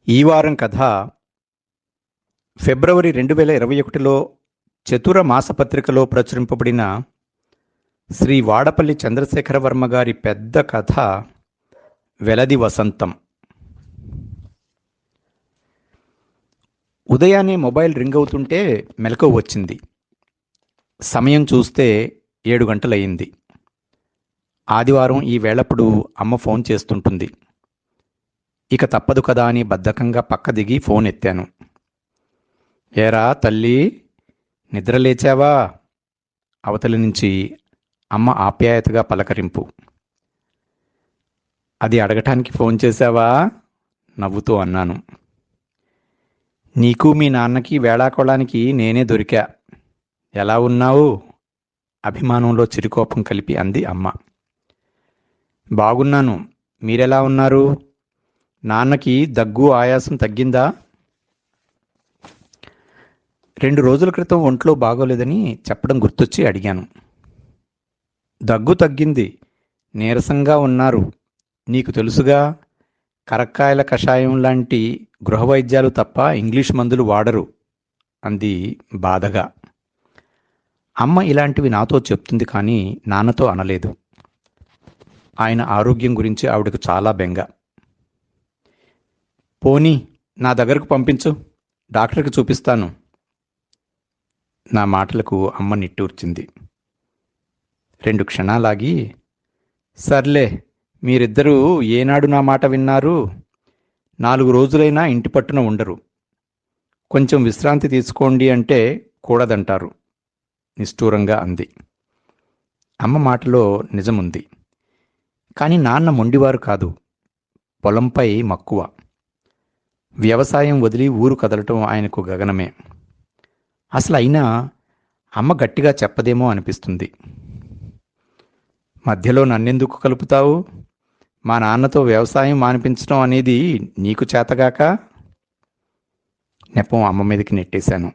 ఈ వారం కథ ఫిబ్రవరి 2021లో చతుర మాసపత్రికలో ప్రచురింపబడిన శ్రీ వాడపల్లి చంద్రశేఖరవర్మ గారి పెద్ద కథ వెలది వసంతం. ఉదయాన్నే మొబైల్ రింగ్ అవుతుంటే మెలకువ వచ్చింది. సమయం చూస్తే 7 గంటలయ్యింది. ఆదివారం ఈ వేళప్పుడు అమ్మ ఫోన్ చేస్తుంటుంది. ఇక తప్పదు కదా అని బద్ధకంగా పక్క దిగి ఫోన్ ఎత్తాను. ఏరా తల్లి, నిద్రలేచావా? అవతలి నుంచి అమ్మ ఆప్యాయతగా పలకరింపు. అది అడగటానికి ఫోన్ చేశావా? నవ్వుతూ అన్నాను. నీకు మీ నాన్నకి వేళాకోళానికి నేనే దొరికా. ఎలా ఉన్నావు? అభిమానంలో చిరుకోపం కలిపి అంది అమ్మ. బాగున్నాను. మీరెలా ఉన్నారు? నాన్నకి దగ్గు ఆయాసం తగ్గిందా? 2 రోజుల క్రితం ఒంట్లో బాగోలేదని చెప్పడం గుర్తొచ్చి అడిగాను. దగ్గు తగ్గింది, నీరసంగా ఉన్నారు. నీకు తెలుసుగా, కరక్కాయల కషాయం లాంటి గృహ వైద్యాలు తప్ప ఇంగ్లీష్ మందులు వాడరు అంది బాధగా. అమ్మ ఇలాంటివి నాతో చెప్తుంది కానీ నాన్నతో అనలేదు. ఆయన ఆరోగ్యం గురించి ఆవిడకు చాలా బెంగ. పోనీ నా దగ్గరకు పంపించు, డాక్టర్కి చూపిస్తాను. నా మాటలకు అమ్మ నిట్టూర్చింది. 2 క్షణాలాగి, సర్లే, మీరిద్దరూ ఏనాడు నా మాట విన్నారు? 4 రోజులైనా ఇంటి పట్టున ఉండరు. కొంచెం విశ్రాంతి తీసుకోండి అంటే కూడదంటారు నిష్ఠూరంగా అంది. అమ్మ మాటలో నిజముంది. కానీ నాన్న మొండివారు కాదు. పొలంపై మక్కువ. వ్యవసాయం వదిలి ఊరు కదలటం ఆయనకు గగనమే. అసలు అయినా అమ్మ గట్టిగా చెప్పదేమో అనిపిస్తుంది. మధ్యలో నన్నెందుకు కలుపుతావు? మా నాన్నతో వ్యవసాయం మానిపించడం అనేది నీకు చేతగాక? నెపం అమ్మ మీదకి నెట్టేశాను.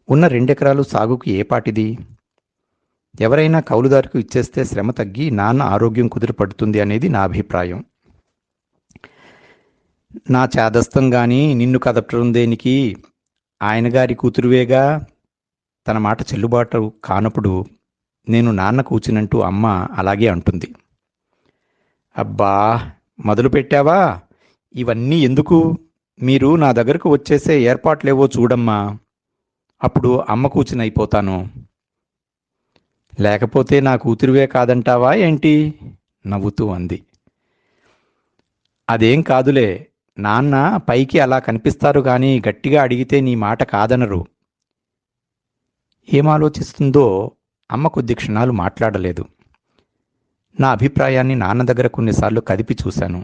ఉన్న 2 ఎకరాలు సాగుకు ఏ పాటిది? ఎవరైనా కౌలుదారుకు ఇచ్చేస్తే శ్రమ తగ్గి నాన్న ఆరోగ్యం కుదిరిపడుతుంది అనేది నా అభిప్రాయం. నా చేదస్తం గాని నిన్ను కదపటం దేనికి? ఆయనగారి కూతురువేగా. తన మాట చెల్లుబాటు కానప్పుడు నేను నాన్న కూచినంటూ అమ్మ అలాగే అంటుంది. అబ్బా, మొదలు పెట్టావా? ఇవన్నీ ఎందుకు? మీరు నా దగ్గరకు వచ్చేసే ఏర్పాట్లేవో చూడమ్మా. అప్పుడు అమ్మ కూచినైపోతాను. లేకపోతే నా కూతురువే కాదంటావా ఏంటి? నవ్వుతూ అంది. అదేం కాదులే. నాన్న పైకి అలా కనిపిస్తారు గాని గట్టిగా అడిగితే నీ మాట కాదనరు. ఏం ఆలోచిస్తుందో అమ్మ కొద్ది క్షణాలు మాట్లాడలేదు. నా అభిప్రాయాన్ని నాన్న దగ్గర కొన్నిసార్లు కదిపి చూశాను,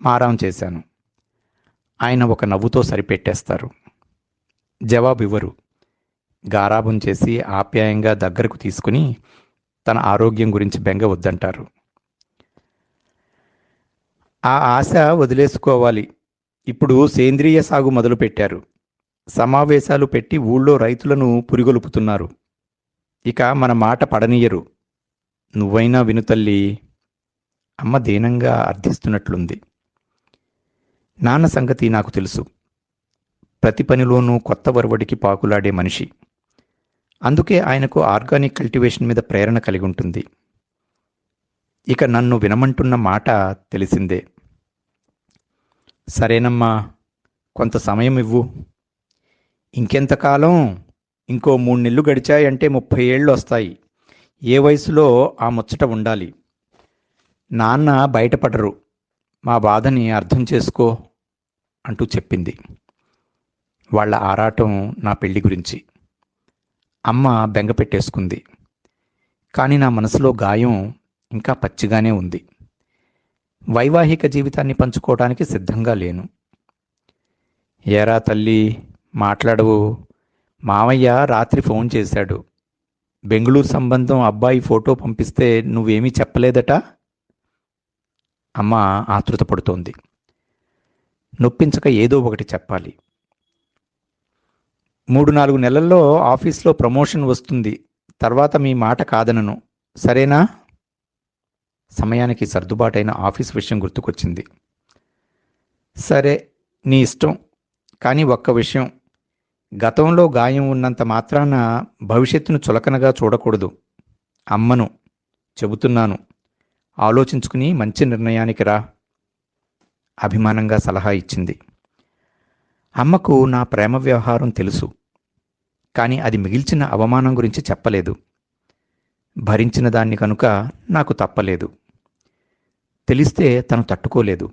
మారాం చేశాను. ఆయన ఒక నవ్వుతో సరిపెట్టేస్తారు. జవాబివ్వరు. గారాబం చేసి ఆప్యాయంగా దగ్గరకు తీసుకుని తన ఆరోగ్యం గురించి బెంగ వద్దంటారు. ఆ ఆశ వదిలేసుకోవాలి. ఇప్పుడు సేంద్రియ సాగు మొదలుపెట్టారు. సమావేశాలు పెట్టి ఊళ్ళో రైతులను పురిగొలుపుతున్నారు. ఇక మన మాట పడనీయరు. నువ్వైనా విను తల్లి. అమ్మ దీనంగా అర్థిస్తున్నట్లుంది. నాన్న సంగతి నాకు తెలుసు. ప్రతి పనిలోనూ కొత్త వరవడికి పాకులాడే మనిషి. అందుకే ఆయనకు ఆర్గానిక్ కల్టివేషన్ మీద ప్రేరణ కలిగి ఉంటుంది. ఇక నన్ను వినమంటున్న మాట తెలిసిందే. సరేనమ్మా, కొంత సమయం ఇవ్వు. ఇంకెంతకాలం? ఇంకో 3 నెలలు గడిచాయంటే 30 ఏళ్ళు వస్తాయి. ఏ వయసులో ఆ ముచ్చట ఉండాలి. నాన్న బయటపడరు. మా బాధని అర్థం చేసుకో అంటూ చెప్పింది. వాళ్ళ ఆరాటం నా పెళ్లి గురించి. అమ్మ బెంగ పెట్టేసుకుంది. కానీ నా మనసులో గాయం ఇంకా పచ్చిగానే ఉంది. వైవాహిక జీవితాన్ని పంచుకోవడానికి సిద్ధంగా లేను. ఏరా తల్లి, మాట్లాడవు? మావయ్య రాత్రి ఫోన్ చేశాడు. బెంగుళూరు సంబంధం అబ్బాయి ఫోటో పంపిస్తే నువ్వేమీ చెప్పలేదట? అమ్మ ఆతృత పడుతోంది. నొప్పించక ఏదో ఒకటి చెప్పాలి. 3-4 నెలల్లో ఆఫీస్లో ప్రమోషన్ వస్తుంది. తర్వాత మీ మాట కాదనను. సరేనా? సమయానికి సర్దుబాటైన ఆఫీస్ విషయం గుర్తుకొచ్చింది. సరే, నీ ఇష్టం. కానీ ఒక్క విషయం, గతంలో గాయం ఉన్నంత మాత్రాన భవిష్యత్తును చులకనగా చూడకూడదు. అమ్మను చెబుతున్నాను, ఆలోచించుకుని మంచి నిర్ణయానికి రా, అభిమానంగా సలహా ఇచ్చింది. అమ్మకు నా ప్రేమ వ్యవహారం తెలుసు, కానీ అది మిగిల్చిన అవమానం గురించి చెప్పలేదు. భరించిన దాన్ని కనుక నాకు తప్పలేదు. తెలిస్తే తను తట్టుకోలేదు.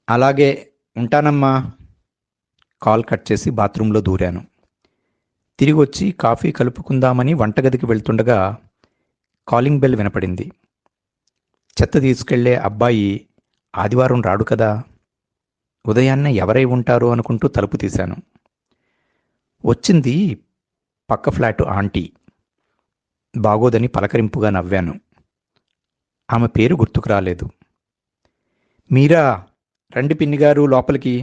అలాగే, ఉంటానమ్మా. కాల్ కట్ చేసి బాత్రూంలో దూరాను. తిరిగి వచ్చి కాఫీ కలుపుకుందామని వంటగదికి వెళ్తుండగా కాలింగ్ బెల్ వినపడింది. చెత్త తీసుకెళ్లే అబ్బాయి ఆదివారం రాడు కదా, ఉదయాన్నే ఎవరై ఉంటారో అనుకుంటూ తలుపు తీశాను. వచ్చింది పక్క ఫ్లాటు ఆంటీ. బాగోదని పలకరింపుగా నవ్వాను. ఆమె పేరు గుర్తుకు రాలేదు. మీరా, రండి పిన్నిగారు లోపలికి.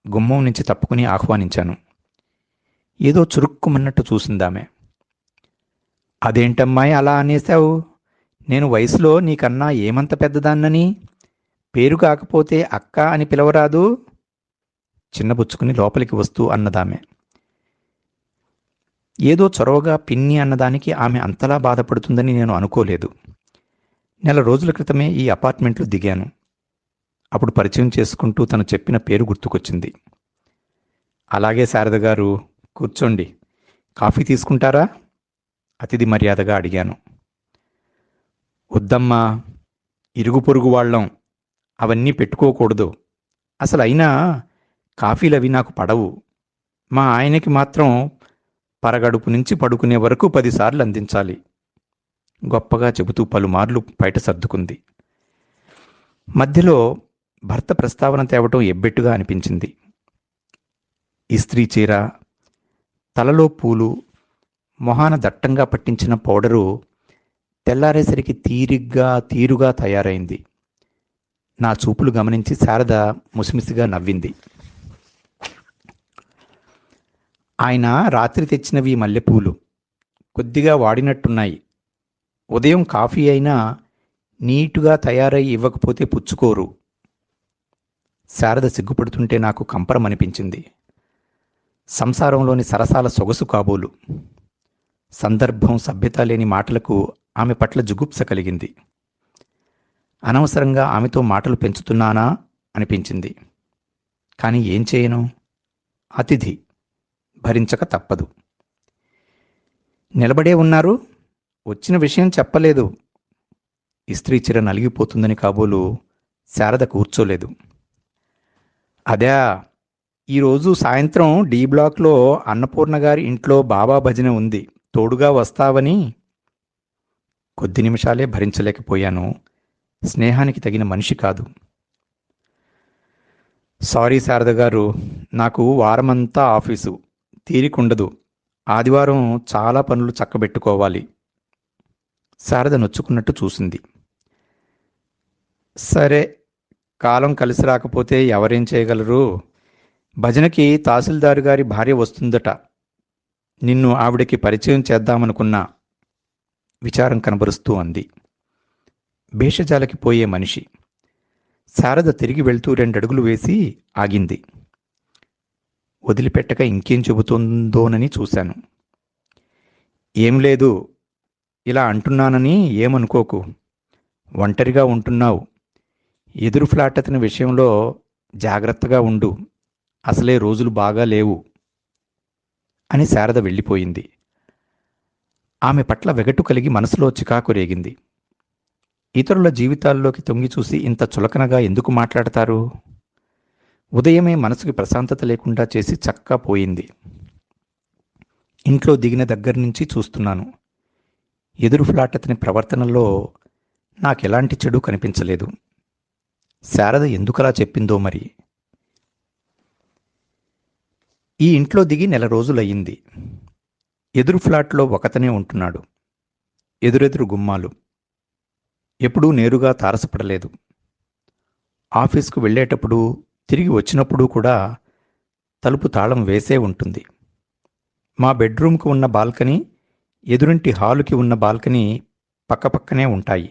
గుమ్మం నుంచి తప్పుకుని ఆహ్వానించాను. ఏదో చురుక్కుమన్నట్టు చూసిందామె. అదేంటమ్మాయి అలా అనేశావు? నేను వయసులో నీకన్నా ఏమంత పెద్దదాన్నని? పేరు కాకపోతే అక్క అని పిలవరాదు? చిన్నబుచ్చుకుని లోపలికి వస్తూ అన్నదామె. ఏదో చొరవగా పిన్ని అన్నదానికి ఆమె అంతలా బాధపడుతుందని నేను అనుకోలేదు. నెల రోజుల క్రితమే ఈ అపార్ట్మెంట్లో దిగాను. అప్పుడు పరిచయం చేసుకుంటూ తను చెప్పిన పేరు గుర్తుకొచ్చింది. అలాగే శారద గారు, కూర్చోండి. కాఫీ తీసుకుంటారా? అతిథి మర్యాదగా అడిగాను. వద్దమ్మా, ఇరుగు పొరుగు వాళ్ళం, అవన్నీ పెట్టుకోకూడదు. అసలు అయినా కాఫీలవి నాకు పడవు. మా ఆయనకి మాత్రం పరగడుపు నుంచి పడుకునే వరకు 10 సార్లు అందించాలి, గొప్పగా చెబుతూ పలుమార్లు బయట సర్దుకుంది. మధ్యలో భర్త ప్రస్తావన తేవటం ఎబ్బెట్టుగా అనిపించింది. ఇస్త్రీ చీర, తలలో పూలు, మొహాన దట్టంగా పట్టించిన పౌడరు తెల్లారేసరికి తీరుగా తయారైంది. నా చూపులు గమనించి శారద ముసిముసిగా నవ్వింది. ఆయన రాత్రి తెచ్చినవి మల్లెపూలు, కొద్దిగా వాడినట్టున్నాయి. ఉదయం కాఫీ అయినా నీటుగా తయారై ఇవ్వకపోతే పుచ్చుకోరు. శారద సిగ్గుపడుతుంటే నాకు కంపరమనిపించింది. సంసారంలోని సరసాల సొగసు కాబోలు. సందర్భం, సభ్యత లేని మాటలకు ఆమె పట్ల జుగుప్స కలిగింది. అనవసరంగా ఆమెతో మాటలు పెంచుతున్నానా అనిపించింది. కానీ ఏం చేయను? అతిథి, భరించక తప్పదు. నిలబడే ఉన్నారు, వచ్చిన విషయం చెప్పలేదు. ఇస్త్రీ చీర నలిగిపోతుందని కాబోలు శారద కూర్చోలేదు. అదా, ఈరోజు సాయంత్రం డి బ్లాక్లో అన్నపూర్ణ గారి ఇంట్లో బాబా భజన ఉంది, తోడుగా వస్తావని. కొద్ది నిమిషాలే భరించలేకపోయాను. స్నేహానికి తగిన మనిషి కాదు. సారీ శారద గారు, నాకు వారమంతా ఆఫీసు, తీరికుండదు. ఆదివారం చాలా పనులు చక్కబెట్టుకోవాలి. శారద నొచ్చుకున్నట్టు చూసింది. సరే, కాలం కలిసి రాకపోతే ఎవరేం చేయగలరు? భజనకి తహసీల్దారు గారి భార్య వస్తుందట. నిన్ను ఆవిడకి పరిచయం చేద్దామనుకున్నా, విచారం కనబరుస్తూ అంది. భేషజాలకి పోయే మనిషి. శారద తిరిగి వెళ్తూ 2 అడుగులు వేసి ఆగింది. వదిలిపెట్టక ఇంకేం చెబుతుందోనని చూశాను. ఏం లేదు, ఇలా అంటున్నానని ఏమనుకోకు. ఒంటరిగా ఉంటున్నావు. ఎదురు ఫ్లాట్ అతని విషయంలో జాగ్రత్తగా ఉండు. అసలే రోజులు బాగా లేవు అని శారద వెళ్ళిపోయింది. ఆమె పట్ల వెగటు కలిగి మనసులో చికాకు రేగింది. ఇతరుల జీవితాల్లోకి తొంగి చూసి ఇంత చులకనగా ఎందుకు మాట్లాడతారు? ఉదయమే మనసుకి ప్రశాంతత లేకుండా చేసి చక్కా పోయింది. ఇంట్లో దిగిన దగ్గర నుంచి చూస్తున్నాను. ఎదురు ఫ్లాట్ అతని ప్రవర్తనలో నాకెలాంటి చెడు కనిపించలేదు. శారద ఎందుకలా చెప్పిందో మరి. ఈ ఇంట్లో దిగి 1 నెల రోజులయ్యింది. ఎదురు ఫ్లాట్లో ఒకతనే ఉంటున్నాడు. ఎదురెదురు గుమ్మాలు. ఎప్పుడూ నేరుగా తారసపడలేదు. ఆఫీస్కు వెళ్ళేటప్పుడు, తిరిగి వచ్చినప్పుడు కూడా తలుపు తాళం వేసే ఉంటుంది. మా బెడ్రూమ్కు ఉన్న బాల్కనీ, ఎదురింటి హాలుకి ఉన్న బాల్కనీ పక్కపక్కనే ఉంటాయి.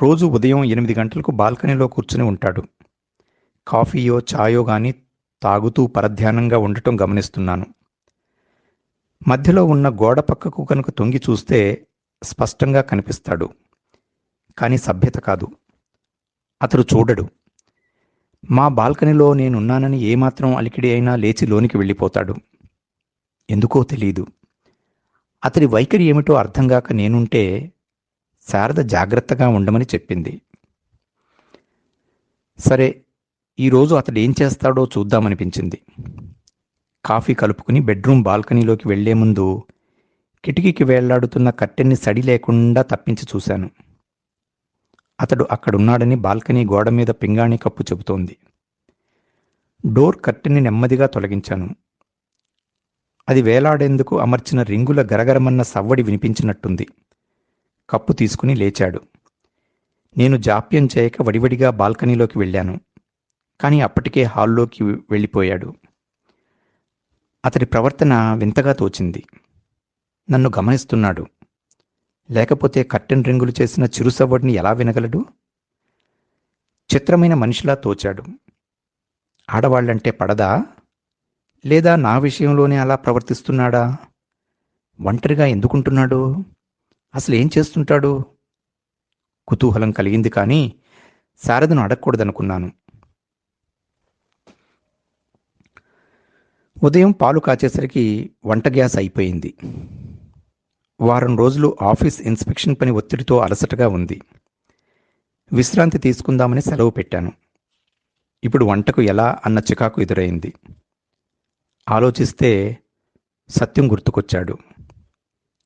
రోజు ఉదయం 8 గంటలకు బాల్కనీలో కూర్చుని ఉంటాడు. కాఫీయో చాయో గాని తాగుతూ పరధ్యానంగా ఉండటం గమనిస్తున్నాను. మధ్యలో ఉన్న గోడ పక్కకు కనుక తొంగి చూస్తే స్పష్టంగా కనిపిస్తాడు. కానీ సభ్యత కాదు. అతడు చూడడు. మా బాల్కనీలో నేనున్నానని ఏమాత్రం అలికిడి అయినా లేచి లోనికి వెళ్ళిపోతాడు. ఎందుకో తెలీదు. అతడి వైఖరి ఏమిటో అర్థంగాక నేనుంటే శారద జాగ్రత్తగా ఉండమని చెప్పింది. సరే, ఈరోజు అతడేం చేస్తాడో చూద్దామనిపించింది. కాఫీ కలుపుకుని బెడ్రూమ్ బాల్కనీలోకి వెళ్లే ముందు కిటికీకి వేళ్లాడుతున్న కట్టెన్ని సడి లేకుండా తప్పించి చూశాను. అతడు అక్కడున్నాడని బాల్కనీ గోడ మీద పింగాణి కప్పు చెబుతోంది. డోర్ కట్టెన్ని నెమ్మదిగా తొలగించాను. అది వేలాడేందుకు అమర్చిన రింగుల గరగరమన్న సవ్వడి వినిపించినట్టుంది. కప్పు తీసుకుని లేచాడు. నేను జాప్యం చేయక వడివడిగా బాల్కనీలోకి వెళ్ళాను. కానీ అప్పటికే హాల్లోకి వెళ్ళిపోయాడు. అతడి ప్రవర్తన వింతగా తోచింది. నన్ను గమనిస్తున్నాడు. లేకపోతే కర్టెన్ రింగులు చేసిన చిరుసవ్వడిని ఎలా వినగలడు? చిత్రమైన మనిషిలా తోచాడు. ఆడవాళ్లంటే పడదా? లేదా నా విషయంలోనే అలా ప్రవర్తిస్తున్నాడా? ఒంటరిగా ఎందుకుంటున్నాడు? అసలు ఏం చేస్తుంటాడు? కుతూహలం కలిగింది, కానీ శారదను అడగకూడదనుకున్నాను. ఉదయం పాలు కాచేసరికి వంట గ్యాస్ అయిపోయింది. వారం రోజులు ఆఫీస్ ఇన్స్పెక్షన్ పని ఒత్తిడితో అలసటగా ఉంది. విశ్రాంతి తీసుకుందామని సెలవు పెట్టాను. ఇప్పుడు వంటకు ఎలా అన్న చికాకు ఎదురైంది. ఆలోచిస్తే సత్యం గుర్తుకొచ్చాడు.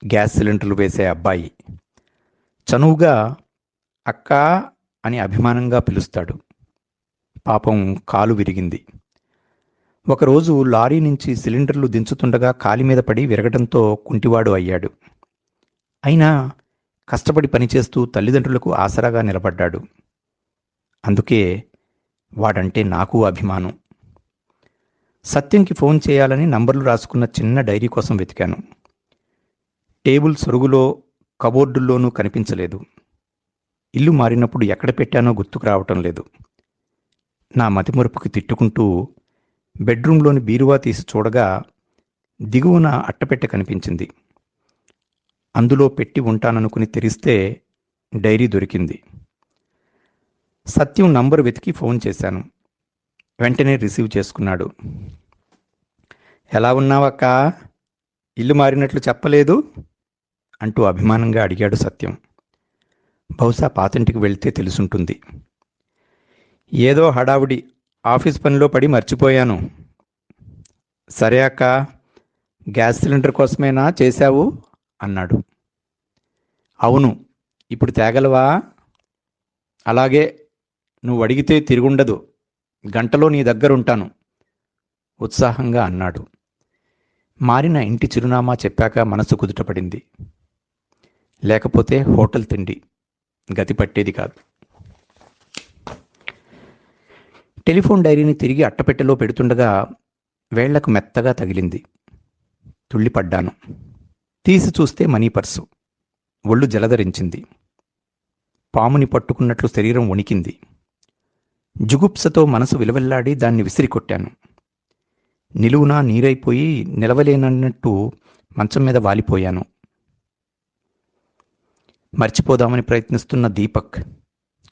గ్యాస్ సిలిండర్లు వేసే అబ్బాయి. చనువుగా అక్కా అని అభిమానంగా పిలుస్తాడు. పాపం కాలు విరిగింది. ఒకరోజు లారీ నుంచి సిలిండర్లు దించుతుండగా కాలి మీద పడి విరగడంతో కుంటివాడు అయ్యాడు. అయినా కష్టపడి పనిచేస్తూ తల్లిదండ్రులకు ఆసరాగా నిలబడ్డాడు. అందుకే వాడంటే నాకు అభిమానం. సత్యంకి ఫోన్ చేయాలని నంబర్లు రాసుకున్న చిన్న డైరీ కోసం వెతికాను. టేబుల్ సొరుగులో కబోర్డుల్లోనూ కనిపించలేదు. ఇల్లు మారినప్పుడు ఎక్కడ పెట్టానో గుర్తుకు రావటం లేదు. నా మతిమరుపుకి తిట్టుకుంటూ బెడ్రూంలోని బీరువా తీసి చూడగా దిగువన అట్టపెట్టె కనిపించింది. అందులో పెట్టి ఉంటాననుకుని తెరిస్తే డైరీ దొరికింది. సత్యం నంబరు వెతికి ఫోన్ చేశాను. వెంటనే రిసీవ్ చేసుకున్నాడు. ఎలా ఉన్నావక్కా? ఇల్లు మారినట్లు చెప్పలేదు అంటూ అభిమానంగా అడిగాడు సత్యం. బహుశా పాతింటికి వెళ్తే తెలుసుంటుంది. ఏదో హడావుడి, ఆఫీస్ పనిలో పడి మర్చిపోయాను. సరే అక్క, గ్యాస్ సిలిండర్ కోసమేనా చేశావు అన్నాడు. అవును, ఇప్పుడు తేగలవా? అలాగే, నువ్వు అడిగితే తిరుగుండదు. గంటలో నీ దగ్గరుంటాను ఉత్సాహంగా అన్నాడు. మారిన ఇంటి చిరునామా చెప్పాక మనసు కుదుటపడింది. లేకపోతే హోటల్ తిండి గతి పట్టేది కాదు. టెలిఫోన్ డైరీని తిరిగి అట్టపెట్టెలో పెడుతుండగా వేళ్లకు మెత్తగా తగిలింది. తుళ్ళిపడ్డాను. తీసి చూస్తే మనీ పర్సు. ఒళ్ళు జలధరించింది. పాముని పట్టుకున్నట్లు శరీరం వణికింది. జుగుప్సతో మనసు విలవెల్లాడి దాన్ని విసిరికొట్టాను. నిలువునా నీరైపోయి నిలవలేనన్నట్టు మంచం మీద వాలిపోయాను. మర్చిపోదామని ప్రయత్నిస్తున్న దీపక్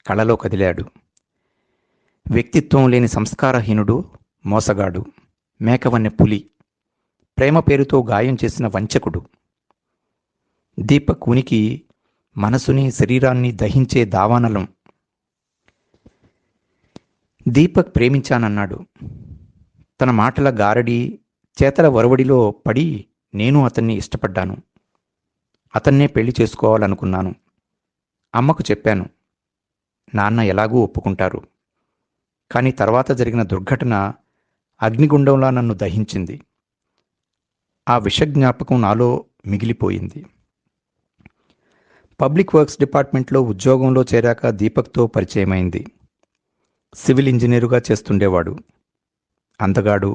కళ్ళలో కదిలాడు. వ్యక్తిత్వం లేని సంస్కారహీనుడు, మోసగాడు, మేకవన్నె పులి, ప్రేమ పేరుతో గాయం చేసిన వంచకుడు. దీపక్ ఉనికి మనసుని, శరీరాన్ని దహించే దావానలం. దీపక్ ప్రేమించానన్నాడు. తన మాటల గారడి, చేతల వరవడిలో పడి నేను అతన్ని ఇష్టపడ్డాను. అతన్నే పెళ్లి చేసుకోవాలనుకున్నాను. అమ్మకు చెప్పాను. నాన్న ఎలాగూ ఒప్పుకుంటారు. కానీ తర్వాత జరిగిన దుర్ఘటన అగ్నిగుండంలా నన్ను దహించింది. ఆ విషజ్ఞాపకం నాలో మిగిలిపోయింది. పబ్లిక్ వర్క్స్ డిపార్ట్మెంట్లో ఉద్యోగంలో చేరాక దీపక్తో పరిచయమైంది. సివిల్ ఇంజనీరుగా చేస్తుండేవాడు. అందగాడు,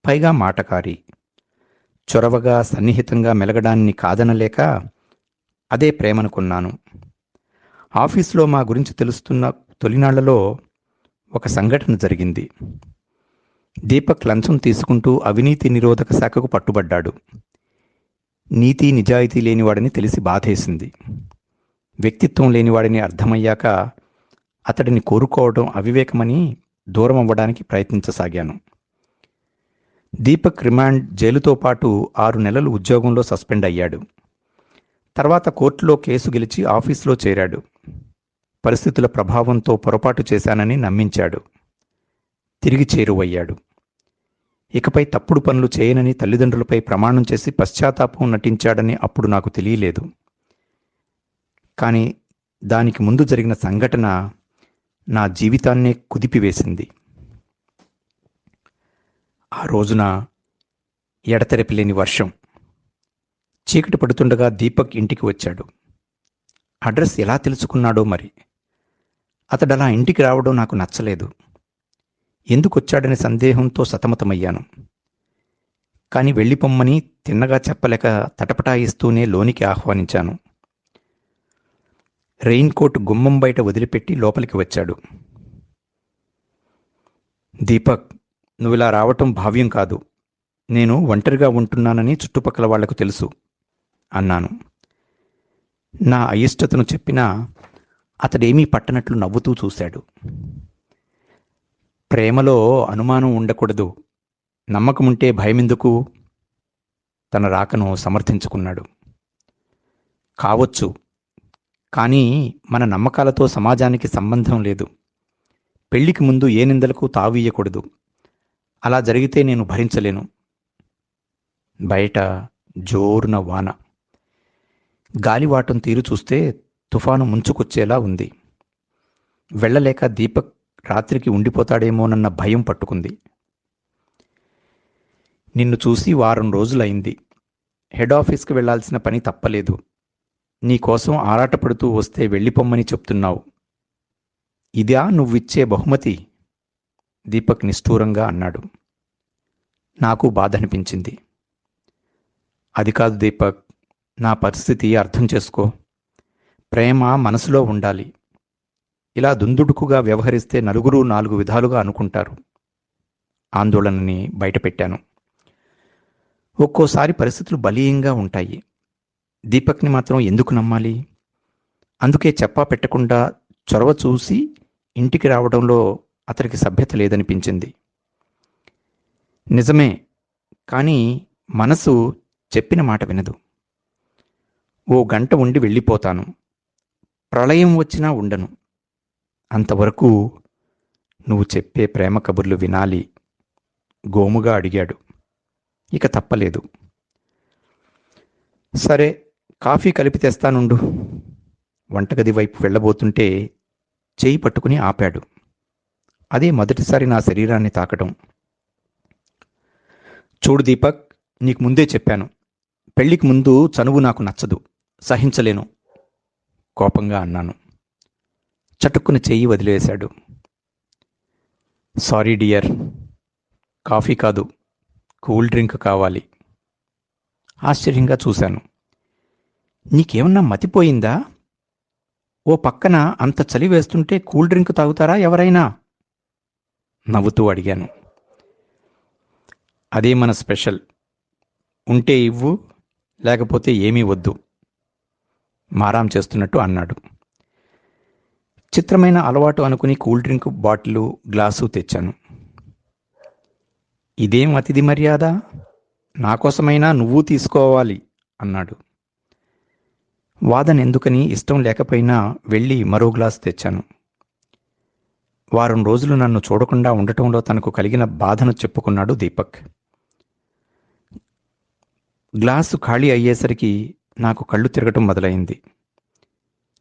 పైగా మాటకారి. చొరవగా, సన్నిహితంగా మెలగడాన్ని కాదనలేక అదే ప్రేమనుకున్నాను. ఆఫీసులో మా గురించి తెలుస్తున్న తొలినాళ్లలో ఒక సంఘటన జరిగింది. దీపక్ లంచం తీసుకుంటూ అవినీతి నిరోధక శాఖకు పట్టుబడ్డాడు. నీతి నిజాయితీ లేనివాడని తెలిసి బాధేసింది. వ్యక్తిత్వం లేనివాడిని అర్థమయ్యాక అతడిని కోరుకోవడం అవివేకమని దూరం అవ్వడానికి ప్రయత్నించసాగాను. దీపక్ రిమాండ్ జైలుతో పాటు 6 నెలలు ఉద్యోగంలో సస్పెండ్ అయ్యాడు. తర్వాత కోర్టులో కేసు గెలిచి ఆఫీసులో చేరాడు. పరిస్థితుల ప్రభావంతో పొరపాటు చేశానని నమ్మించాడు. తిరిగి చేరువయ్యాడు. ఇకపై తప్పుడు పనులు చేయనని తల్లిదండ్రులపై ప్రమాణం చేసి పశ్చాత్తాపం నటించాడని అప్పుడు నాకు తెలియలేదు. కానీ దానికి ముందు జరిగిన సంఘటన నా జీవితాన్నే కుదిపివేసింది. ఆ రోజున ఎడతెరపి లేని వర్షం. చీకటి పడుతుండగా దీపక్ ఇంటికి వచ్చాడు. అడ్రస్ ఎలా తెలుసుకున్నాడో మరి. అతడలా ఇంటికి రావడం నాకు నచ్చలేదు. ఎందుకొచ్చాడనే సందేహంతో సతమతమయ్యాను. కానీ వెళ్ళిపోమ్మని తిన్నగా చెప్పలేక తటపటాయిస్తూనే లోనికి ఆహ్వానించాను. రెయిన్ కోట్ గుమ్మం బయట వదిలిపెట్టి లోపలికి వచ్చాడు. దీపక్, నువ్విలా రావటం భావ్యం కాదు. నేను ఒంటరిగా ఉంటున్నానని చుట్టుపక్కల వాళ్లకు తెలుసు అన్నాను. నా అయిష్టతను చెప్పినా అతడేమీ పట్టనట్లు నవ్వుతూ చూశాడు. ప్రేమలో అనుమానం ఉండకూడదు, నమ్మకముంటే భయమెందుకు? తన రాకను సమర్థించుకున్నాడు. కావచ్చు, కానీ మన నమ్మకాలతో సమాజానికి సంబంధం లేదు. పెళ్లికి ముందు ఏ నిందలకు తావీయకూడదు. అలా జరిగితే నేను భరించలేను. బయట జోరున వాన. గాలివాటం తీరు చూస్తే తుఫాను ముంచుకొచ్చేలా ఉంది. వెళ్ళలేక దీపక్ రాత్రికి ఉండిపోతాడేమోనన్న భయం పట్టుకుంది. నిన్ను చూసి వారం రోజులైంది. హెడ్ ఆఫీస్కి వెళ్లాల్సిన పని తప్పలేదు. నీకోసం ఆరాటపడుతూ వస్తే వెళ్ళిపోమ్మని చెప్తున్నావు. ఇదా నువ్విచ్చే బహుమతి? దీపక్ నిష్ఠూరంగా అన్నాడు. నాకు బాధ అనిపించింది. అది కాదు దీపక్, నా పరిస్థితి అర్థం చేసుకో. ప్రేమ మనసులో ఉండాలి. ఇలా దుందుడుకుగా వ్యవహరిస్తే నలుగురు 4 విధాలుగా అనుకుంటారు. ఆందోళనని బయటపెట్టాను. ఒక్కోసారి పరిస్థితులు బలీయంగా ఉంటాయి. దీపక్ని మాత్రం ఎందుకు నమ్మాలి? అందుకే చెప్పా పెట్టకుండా చొరవ చూసి ఇంటికి రావడంలో అతనికి సభ్యత లేదనిపించింది. నిజమే, కానీ మనసు చెప్పిన మాట వినదు. ఓ గంట ఉండి వెళ్ళిపోతాను. ప్రళయం వచ్చినా ఉండను. అంతవరకు నువ్వు చెప్పే ప్రేమ కబుర్లు వినాలి గోముగా అడిగాడు. ఇక తప్పలేదు. సరే, కాఫీ కలిపి తెస్తానుండు. వంటగది వైపు వెళ్ళబోతుంటే చేయి పట్టుకుని ఆపాడు. అదే మొదటిసారి నా శరీరాన్ని తాకడం. చూడు దీపక్, నీకు ముందే చెప్పాను, పెళ్లికి ముందు చనువు నాకు నచ్చదు, సహించలేను కోపంగా అన్నాను. చటుక్కున చెయ్యి వదిలేశాడు. సారీ డియర్, కాఫీ కాదు, కూల్ డ్రింక్ కావాలి. ఆశ్చర్యంగా చూశాను. నీకేమన్నా మతిపోయిందా? ఓ పక్కన అంత చలి వేస్తుంటే కూల్ డ్రింక్ తాగుతారా ఎవరైనా? నవ్వుతూ అడిగాను. అదే మన స్పెషల్. ఉంటే ఇవ్వు, లేకపోతే ఏమీ వద్దు మారాం చేస్తున్నట్టు అన్నాడు. చిత్రమైన అలవాటు అనుకుని కూల్ డ్రింక్ బాటిలు, గ్లాసు తెచ్చాను. ఇదేం అతిథి మర్యాద? నాకోసమైనా నువ్వు తీసుకోవాలి అన్నాడు. వాదన ఎందుకని ఇష్టం లేకపోయినా వెళ్ళి మరో గ్లాసు తెచ్చాను. వారం రోజులు నన్ను చూడకుండా ఉండటంలో తనకు కలిగిన బాధను చెప్పుకున్నాడు దీపక్. గ్లాసు ఖాళీ అయ్యేసరికి నాకు కళ్ళు తిరగటం మొదలైంది.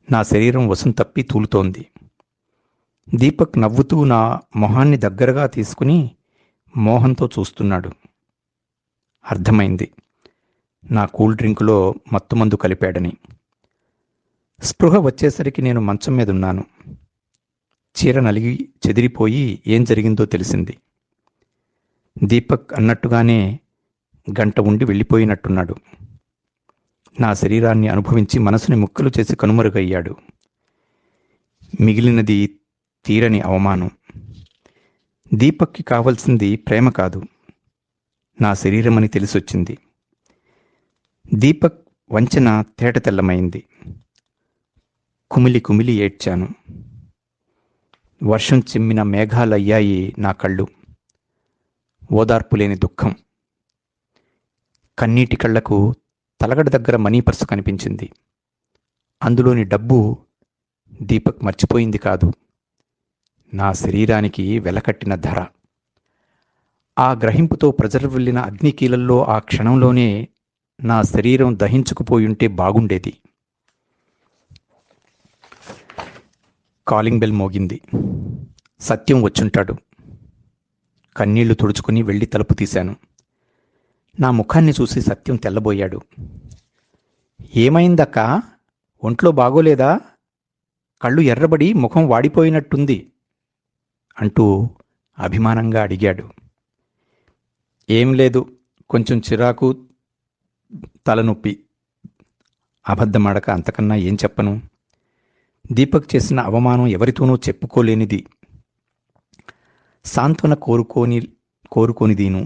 నా శరీరం వశం తప్పి తూలుతోంది. దీపక్ నవ్వుతూ నా మొహాన్ని దగ్గరగా తీసుకుని మోహంతో చూస్తున్నాడు. అర్థమైంది, నా కూల్ డ్రింకులో మత్తుమందు కలిపాడని. స్పృహ వచ్చేసరికి నేను మంచం మీద ఉన్నాను. చీర నలిగి చెదిరిపోయి ఏం జరిగిందో తెలిసింది. దీపక్ అన్నట్టుగానే గంట ఉండి వెళ్ళిపోయినట్టున్నాడు. నా శరీరాన్ని అనుభవించి మనసుని ముక్కలు చేసి కనుమరుగయ్యాడు. మిగిలినది తీరని అవమానం. దీపక్కి కావలసింది ప్రేమ కాదు, నా శరీరమని తెలిసొచ్చింది. దీపక్ వంచన తేటతెల్లమైంది. కుమిలి కుమిలి ఏడ్చాను. వర్షం చిమ్మిన మేఘాలయ్యాయి నా కళ్ళు. ఓదార్పులేని దుఃఖం. కన్నీటి కళ్లకు తలగడ దగ్గర మనీ పర్సు కనిపించింది. అందులోని డబ్బు దీపక్ మర్చిపోయింది కాదు, నా శరీరానికి వెలకట్టిన ధర. ఆ గ్రహింపుతో ప్రజ్వరిల్లిన అగ్నికీలల్లో ఆ క్షణంలోనే నా శరీరం దహించుకుపోయుంటే బాగుండేది. కాలింగ్ బెల్ మోగింది. సత్యం వచ్చుంటాడు. కన్నీళ్లు తుడుచుకుని వెళ్ళి తలుపు తీశాను. నా ముఖాన్ని చూసి సత్యం తెల్లబోయాడు. ఏమైందక్కా? ఒంట్లో బాగోలేదా? కళ్ళు ఎర్రబడి ముఖం వాడిపోయినట్టుంది అంటూ అభిమానంగా అడిగాడు. ఏం లేదు, కొంచెం చిరాకు, తలనొప్పి. అబద్ధమాడక అంతకన్నా ఏం చెప్పను. దీపక్ చేసిన అవమానం ఎవరితోనూ చెప్పుకోలేనిది. సాంత్వన కోరుకోనిదీను.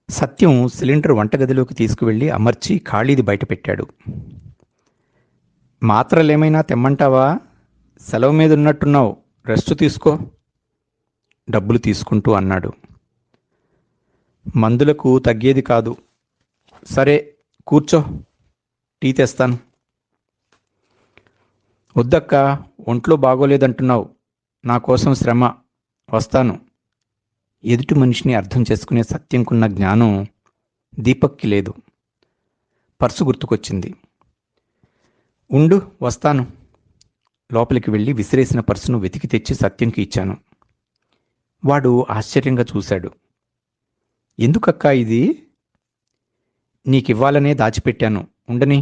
సత్యం సిలిండర్ వంటగదిలోకి తీసుకువెళ్ళి అమర్చి ఖాళీది బయట పెట్టాడు. మాత్రలేమైనా తెమ్మంటావా? సెలవు మీద ఉన్నట్టున్నావు, రెస్ట్ తీసుకో. డబ్బులు తీసుకుంటూ అన్నాడు. మందులకు తగ్గేది కాదు. సరే కూర్చో, టీ తెస్తాను. వద్దక్కా, ఒంట్లో బాగోలేదంటున్నావు. నా కోసం శ్రమ. వస్తాను. ఎదుటి మనిషిని అర్థం చేసుకునే సత్యంకున్న జ్ఞానం దీపక్కి లేదు. పర్సు గుర్తుకొచ్చింది. ఉండు, వస్తాను. లోపలికి వెళ్ళి విసిరేసిన పర్సును వెతికి తెచ్చి సత్యంకి ఇచ్చాను. వాడు ఆశ్చర్యంగా చూశాడు. ఎందుకక్కా ఇది? నీకివ్వాలనే దాచిపెట్టాను, ఉండని.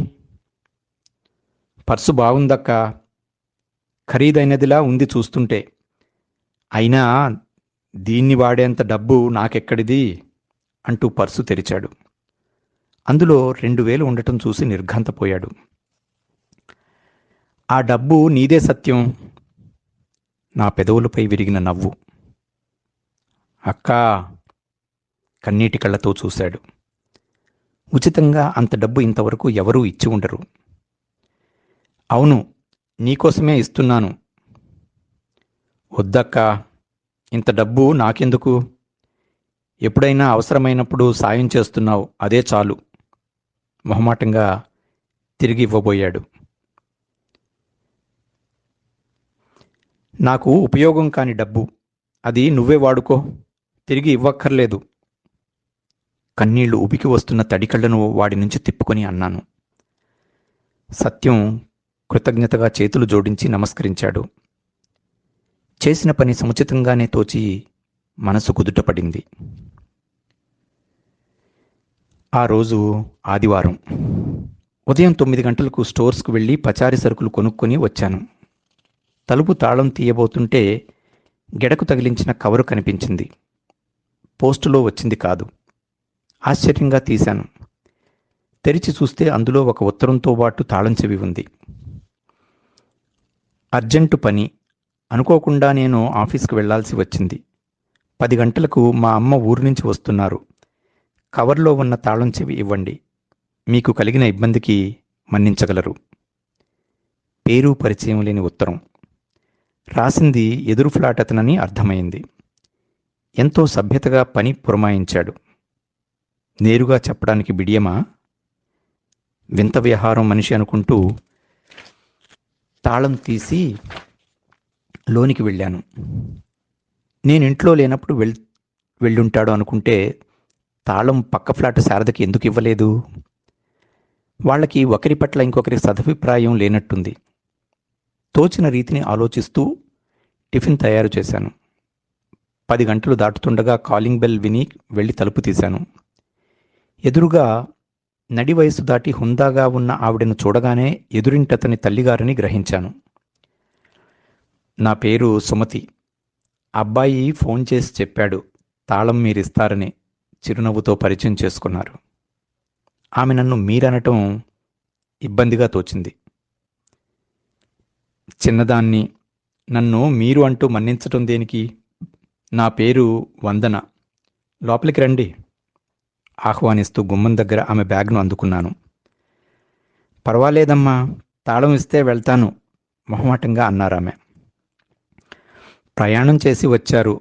పర్సు బాగుందక్కా, ఖరీదైనదిలా ఉంది చూస్తుంటే. అయినా దీన్ని వాడేంత డబ్బు నాకెక్కడిది అంటూ పర్సు తెరిచాడు. అందులో 2000 ఉండటం చూసి నిర్ఘాంతపోయాడు. ఆ డబ్బు నీదే సత్యం. నా పెదవులపై విరిగిన నవ్వు. అక్కా, కన్నీటి కళ్ళతో చూశాడు. ఉచితంగా అంత డబ్బు ఇంతవరకు ఎవరూ ఇచ్చి ఉండరు. అవును, నీకోసమే ఇస్తున్నాను. వద్దక్కా, ఇంత డబ్బు నాకెందుకు? ఎప్పుడైనా అవసరమైనప్పుడు సాయం చేస్తున్నావు, అదే చాలు. మొహమాటంగా తిరిగి ఇవ్వబోయాడు. నాకు ఉపయోగం కాని డబ్బు, అది నువ్వే వాడుకో, తిరిగి ఇవ్వక్కర్లేదు. కన్నీళ్లు ఉబికి వస్తున్న తడికళ్లను వాడి నుంచి తిప్పుకొని అన్నాను. సత్యం కృతజ్ఞతగా చేతులు జోడించి నమస్కరించాడు. చేసిన పని సముచితంగానే తోచి మనసు కుదుటపడింది. ఆ రోజు ఆదివారం. ఉదయం 9 గంటలకు స్టోర్స్కు వెళ్ళి పచారీ సరుకులు కొనుక్కొని వచ్చాను. తలుపు తాళం తీయబోతుంటే గెడకు తగిలించిన కవరు కనిపించింది. పోస్టులో వచ్చింది కాదు. ఆశ్చర్యంగా తీశాను. తెరిచి చూస్తే అందులో ఒక ఉత్తరంతో పాటు తాళం చెవి ఉంది. అర్జెంటు పని. అనుకోకుండా నేను ఆఫీస్కి వెళ్లాల్సి వచ్చింది. 10 గంటలకు మా అమ్మ ఊరి నుంచి వస్తున్నారు. కవర్లో ఉన్న తాళం చెవి ఇవ్వండి. మీకు కలిగిన ఇబ్బందికి మన్నించగలరు. పేరు పరిచయం లేని ఉత్తరం. రాసింది ఎదురు ఫ్లాట్ అతనని అర్థమైంది. ఎంతో సభ్యతగా పని పురమాయించాడు. నేరుగా చెప్పడానికి బిడియమా? వింత వ్యవహారం మనిషి అనుకుంటూ తాళం తీసి లోనికి వెళ్ళాను. నేను ఇంట్లో లేనప్పుడు వెళ్ళుంటాడు అనుకుంటే తాళం పక్క ఫ్లాట్ శారదకి ఎందుకు ఇవ్వలేదు? వాళ్ళకి ఒకరి పట్ల ఇంకొకరి సదభిప్రాయం లేనట్టుంది. తోచిన రీతిని ఆలోచిస్తూ టిఫిన్ తయారు చేశాను. 10 గంటలు దాటుతుండగా కాలింగ్ బెల్ విని వెళ్ళి తలుపు తీశాను. ఎదురుగా నడి వయసు దాటి హుందాగా ఉన్న ఆవిడను చూడగానే ఎదురింటతని తల్లిగారని గ్రహించాను. నా పేరు సుమతి. అబ్బాయి ఫోన్ చేసి చెప్పాడు, తాళం మీరిస్తారని. చిరునవ్వుతో పరిచయం చేసుకున్నారు. ఆమె నన్ను మీరనటం ఇబ్బందిగా తోచింది. చిన్నదాన్ని, నన్ను మీరు అంటూ మన్నించటం దేనికి? నా పేరు వందన. లోపలికి రండి ఆహ్వానిస్తూ గుమ్మం దగ్గర ఆమె బ్యాగ్ను అందుకున్నాను. పర్వాలేదమ్మా, తాళం ఇస్తే వెళ్తాను మొహమాటంగా అన్నారామె. ప్రయాణం చేసి వచ్చారు,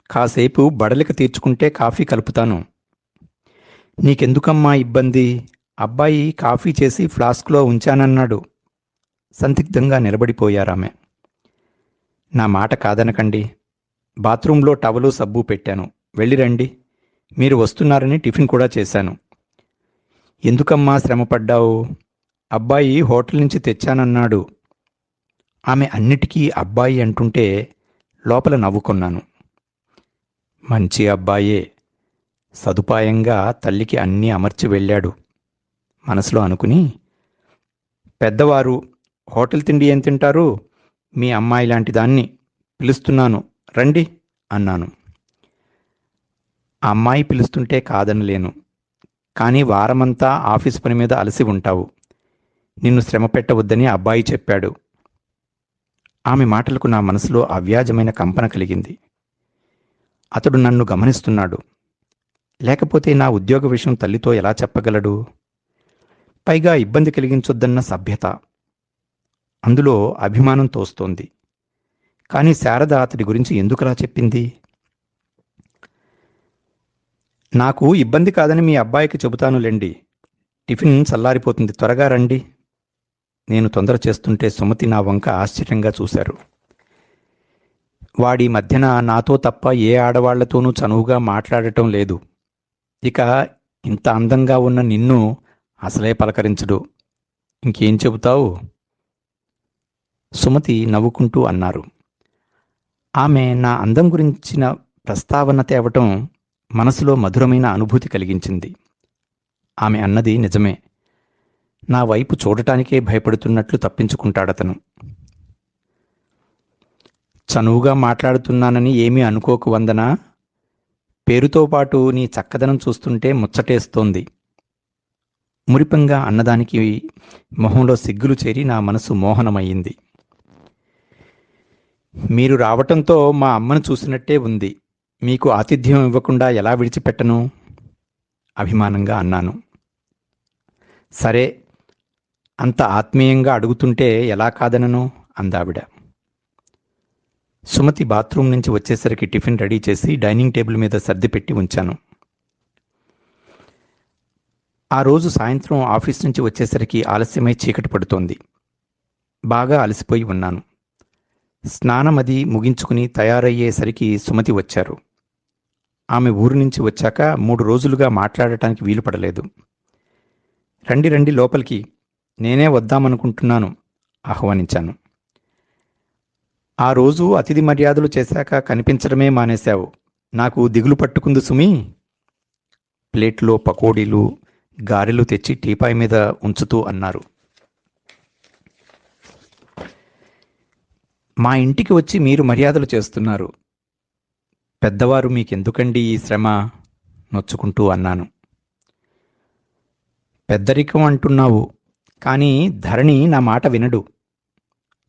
కాసేపు బడలిక తీర్చుకుంటే కాఫీ కలుపుతాను. నీకెందుకమ్మా ఇబ్బంది? అబ్బాయి కాఫీ చేసి ఫ్లాస్క్లో ఉంచానన్నాడు. సందిగ్ధంగా నిలబడిపోయారామె. నా మాట కాదనకండి. బాత్రూంలో టవలు సబ్బు పెట్టాను, వెళ్ళిరండి. మీరు వస్తున్నారని టిఫిన్ కూడా చేశాను. ఎందుకమ్మా శ్రమపడ్డావు? అబ్బాయి హోటల్ నుంచి తెచ్చానన్నాడు. ఆమె అన్నిటికీ అబ్బాయి అంటుంటే లోపల నవ్వుకున్నాను. మంచి అబ్బాయే, సదుపాయంగా తల్లికి అన్నీ అమర్చి వెళ్ళాడు మనసులో అనుకుని, పెద్దవారు హోటల్ తిండి ఏం తింటారు? మీ అమ్మాయి లాంటి దాన్ని పిలుస్తున్నాను, రండి అన్నాను. అమ్మాయి పిలుస్తుంటే కాదనలేను, కానీ వారమంతా ఆఫీస్ పని మీద అలసి ఉంటావు, నిన్ను శ్రమ పెట్టవద్దని అబ్బాయి చెప్పాడు. ఆమె మాటలకు నా మనసులో అవ్యాజమైన కంపన కలిగింది. అతడు నన్ను గమనిస్తున్నాడు. లేకపోతే నా ఉద్యోగ విషయం తల్లితో ఎలా చెప్పగలడు? పైగా ఇబ్బంది కలిగించొద్దన్న సభ్యత, అందులో అభిమానం తోస్తోంది. కానీ శారద అతడి గురించి ఎందుకలా చెప్పింది? నాకు ఇబ్బంది కాదని మీ అబ్బాయికి చెబుతానులేండి. టిఫిన్ చల్లారిపోతుంది, త్వరగా రండి. నేను తొందర చేస్తుంటే సుమతి నా వంక ఆశ్చర్యంగా చూశారు. వాడి మధ్యన నాతో తప్ప ఏ ఆడవాళ్లతోనూ చనువుగా మాట్లాడటం లేదు. ఇక ఇంత అందంగా ఉన్న నిన్ను అసలే పలకరించడు, ఇంకేం చెబుతావు? సుమతి నవ్వుకుంటూ అన్నారు. ఆమె నా అందం గురించిన ప్రస్తావన తేవటం మనసులో మధురమైన అనుభూతి కలిగించింది. ఆమె అన్నది నిజమే. నా వైపు చూడటానికే భయపడుతున్నట్లు తప్పించుకుంటాడతను. చనువుగా మాట్లాడుతున్నానని ఏమీ అనుకోకు వందనా. పేరుతో పాటు నీ చక్కదనం చూస్తుంటే ముచ్చటేస్తోంది. మురిపంగా అన్నదానికి మొహంలో సిగ్గులు చేరి నా మనసు మోహనమయ్యింది. మీరు రావటంతో మా అమ్మను చూసినట్టే ఉంది. మీకు ఆతిథ్యం ఇవ్వకుండా ఎలా విడిచిపెట్టను? అభిమానంగా అన్నాను. సరే, అంత ఆత్మీయంగా అడుగుతుంటే ఎలా కాదనను అందావిడ. సుమతి బాత్రూం నుంచి వచ్చేసరికి టిఫిన్ రెడీ చేసి డైనింగ్ టేబుల్ మీద సర్దిపెట్టి ఉంచాను. ఆ రోజు సాయంత్రం ఆఫీస్ నుంచి వచ్చేసరికి ఆలస్యమై చీకటి పడుతోంది. బాగా అలసిపోయి ఉన్నాను. స్నానమది ముగించుకుని తయారయ్యేసరికి సుమతి వచ్చారు. ఆమె ఊరు నుంచి వచ్చాక 3 రోజులుగా మాట్లాడటానికి వీలు పడలేదు. రండి రండి లోపలికి, నేనే వద్దామనుకుంటున్నాను ఆహ్వానించాను. ఆ రోజు అతిథి మర్యాదలు చేశాక కనిపించడమే మానేశావు. నాకు దిగులు పట్టుకుంది సుమి. ప్లేట్లో పకోడీలు, గారెలు తెచ్చి టీపాయ్ మీద ఉంచుతూ అన్నారు. మా ఇంటికి వచ్చి మీరు మర్యాదలు చేస్తున్నారు. పెద్దవారు మీకెందుకండి ఈ శ్రమ? నొచ్చుకుంటూ అన్నాను. పెద్దరికం అంటున్నావు, కానీ ధరణి నా మాట వినడు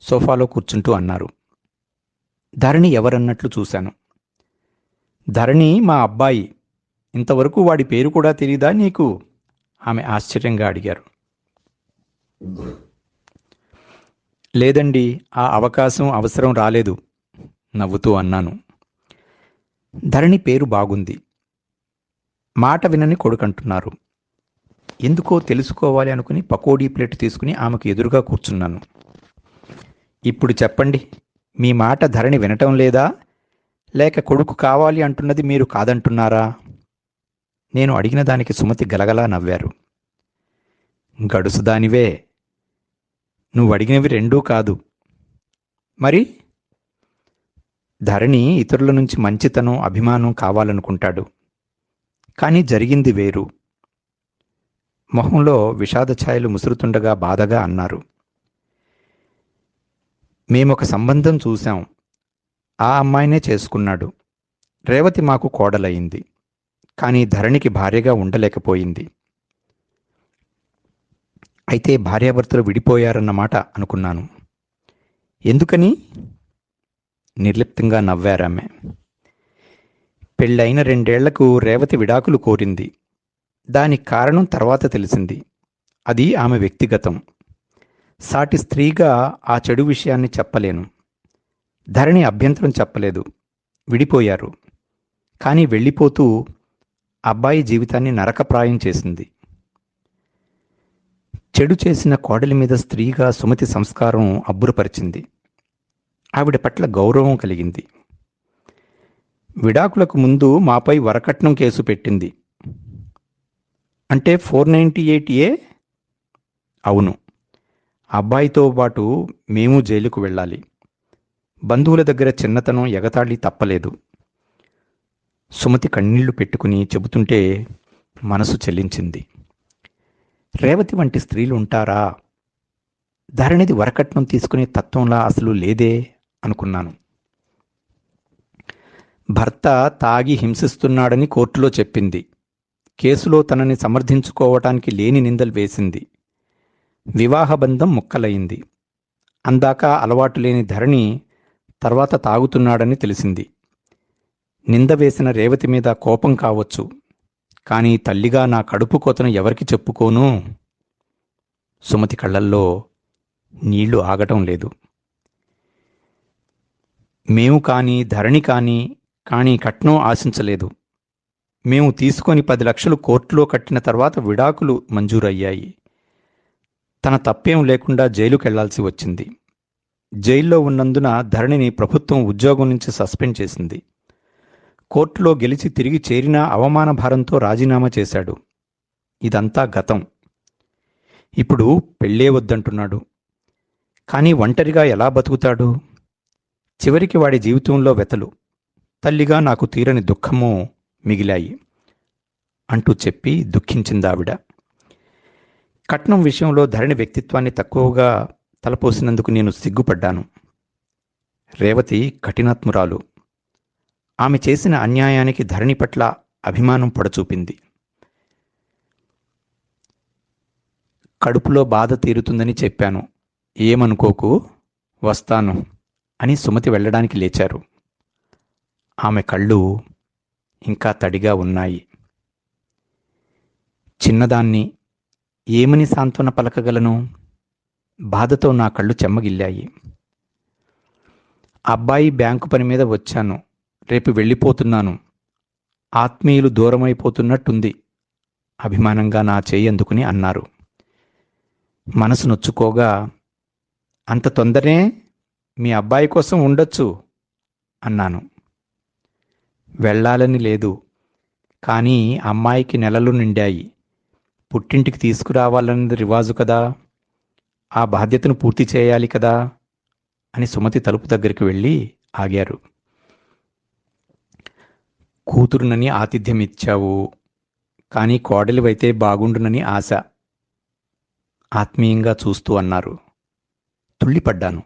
సోఫాలో కూర్చుంటూ అన్నారు. ధరణి ఎవరన్నట్లు చూశాను. ధరణి మా అబ్బాయి. ఇంతవరకు వాడి పేరు కూడా తెలీదా నీకు? ఆమె ఆశ్చర్యంగా అడిగారు. లేదండి, ఆ అవకాశం అవసరం రాలేదు నవ్వుతూ అన్నాను. ధరణి పేరు బాగుంది. మాట వినని కొడుకంటున్నారు. ఎందుకో తెలుసుకోవాలి అనుకుని పకోడీ ప్లేట్ తీసుకుని ఆమెకు ఎదురుగా కూర్చున్నాను. ఇప్పుడు చెప్పండి, మీ మాట ధరణి వినటం లేదా, లేక కొడుకు కావాలి అంటున్నది మీరు కాదంటున్నారా? నేను అడిగిన దానికి సుమతి గలగలా నవ్వారు. గడుసుదానివే, నువ్వు అడిగినవి రెండూ కాదు. మరి? ధరణి ఇతరుల నుంచి మంచితనం, అభిమానం కావాలనుకుంటాడు. కానీ జరిగింది వేరు. మొహంలో విషాద ఛాయలు ముసురుతుండగా బాధగా అన్నారు. మేమొక సంబంధం చూశాం. ఆ అమ్మాయినే చేసుకున్నాడు. రేవతి మాకు కోడలయింది. కానీ ధరణికి భార్యగా ఉండలేకపోయింది. అయితే భార్యాభర్తలు విడిపోయారన్నమాట అనుకున్నాను. ఎందుకని? నిర్లిప్తంగా నవ్వారామె. పెళ్ళైన 2 ఏళ్లకు రేవతి విడాకులు కోరింది. దానికి కారణం తర్వాత తెలిసింది. అది ఆమె వ్యక్తిగతం. సాటి స్త్రీగా ఆ చెడు విషయాన్ని చెప్పలేను. ధరణి అభ్యంతరం చెప్పలేదు. విడిపోయారు. కానీ వెళ్ళిపోతూ అబ్బాయి జీవితాన్ని నరకప్రాయం చేసింది. చెడు చేసిన కోడలి మీద స్త్రీగా సుమతి సంస్కారం అబ్బురపరిచింది. ఆవిడ పట్ల గౌరవం కలిగింది. విడాకులకు ముందు మాపై వరకట్నం కేసు పెట్టింది. అంటే 498A? అవును. అబ్బాయితో పాటు మేము జైలుకు వెళ్ళాలి. బంధువుల దగ్గర చిన్నతనం ఎగతాళి తప్పలేదు. సుమతి కన్నీళ్లు పెట్టుకుని చెబుతుంటే మనసు చెల్లించింది. రేవతి వంటి స్త్రీలు ఉంటారా? ధరణిది వరకట్నం తీసుకునే తత్వంలా అసలు లేదే అనుకున్నాను. భర్త తాగి హింసిస్తున్నాడని కోర్టులో చెప్పింది. కేసులో తనని సమర్థించుకోవటానికి లేని నిందలు వేసింది. వివాహబంధం ముక్కలయింది. అందాక అలవాటు లేని ధరణి తర్వాత తాగుతున్నాడని తెలిసింది. నింద వేసిన రేవతి మీద కోపం కావచ్చు, కానీ తల్లిగా నా కడుపు కోతను ఎవరికి చెప్పుకోను? సుమతి కళ్ళల్లో నీళ్లు ఆగటం లేదు. మేము కానీ ధరణి కానీ కట్నం ఆశించలేదు. మేము తీసుకొని 10 లక్షలు కోర్టులో కట్టిన తర్వాత విడాకులు మంజూరయ్యాయి. తన తప్పేం లేకుండా జైలుకెళ్లాల్సి వచ్చింది. జైల్లో ఉన్నందున ధరణిని ప్రభుత్వం ఉద్యోగం నుంచి సస్పెండ్ చేసింది. కోర్టులో గెలిచి తిరిగి చేరినా అవమాన భారంతో రాజీనామా చేశాడు. ఇదంతా గతం. ఇప్పుడు పెళ్ళే వద్దంటున్నాడు. కానీ ఒంటరిగా ఎలా బతుకుతాడు? చివరికి వాడి జీవితంలో వెతలు, తల్లిగా నాకు తీరని దుఃఖము మిగిలాయి అంటూ చెప్పి దుఃఖించిందావిడ. కట్నం విషయంలో ధరణి వ్యక్తిత్వాన్ని తక్కువగా తలపోసినందుకు నేను సిగ్గుపడ్డాను. రేవతి కఠినాత్మురాలు. ఆమె చేసిన అన్యాయానికి ధరణి పట్ల అభిమానం పొడచూపింది. కడుపులో బాధ తీరుతుందని చెప్పాను, ఏమనుకోకు, వస్తాను అని సుమతి వెళ్ళడానికి లేచారు. ఆమె కళ్ళు ఇంకా తడిగా ఉన్నాయి. చిన్నదాన్ని ఏమని సాంత్వన పలకగలను? బాధతో నా కళ్ళు చెమ్మగిల్లాయి. అబ్బాయి బ్యాంకు పని మీద వచ్చాను, రేపు వెళ్ళిపోతున్నాను. ఆత్మీయులు దూరమైపోతున్నట్టుంది అభిమానంగా నా చేయి అందుకుని అన్నారు. మనసు నొచ్చుకోగా, అంత తొందరే? మీ అబ్బాయి కోసం ఉండొచ్చు అన్నాను. వెళ్ళాలని లేదు, కానీ అమ్మాయికి నెలలు నిండాయి. పుట్టింటికి తీసుకురావాలన్నది రివాజు కదా, ఆ బాధ్యతను పూర్తి చేయాలి కదా అని సుమతి తలుపు దగ్గరికి వెళ్ళి ఆగారు. కూతురునని ఆతిథ్యం ఇచ్చావు, కానీ కోడలివైతే బాగుండునని ఆశ ఆత్మీయంగా చూస్తూ అన్నారు. తుళ్ళిపడ్డాను.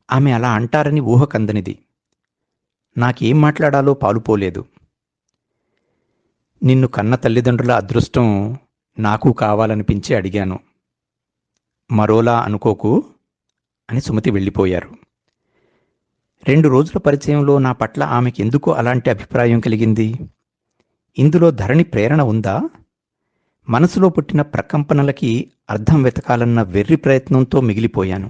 ఆమె అలా అంటారని ఊహకందనిది. నాకేం మాట్లాడాలో పాలుపోలేదు. నిన్ను కన్న తల్లిదండ్రుల అదృష్టం నాకు కావాలనిపించి అడిగాను. మరోలా అనుకోకు అని సుమతి వెళ్ళిపోయారు. 2 రోజుల పరిచయంలో నా పట్ల ఆమెకి ఎందుకు అలాంటి అభిప్రాయం కలిగింది? ఇందులో ధరణి ప్రేరణ ఉందా? మనసులో పుట్టిన ప్రకంపనలకి అర్థం వెతకాలన్న వెర్రి ప్రయత్నంతో మిగిలిపోయాను.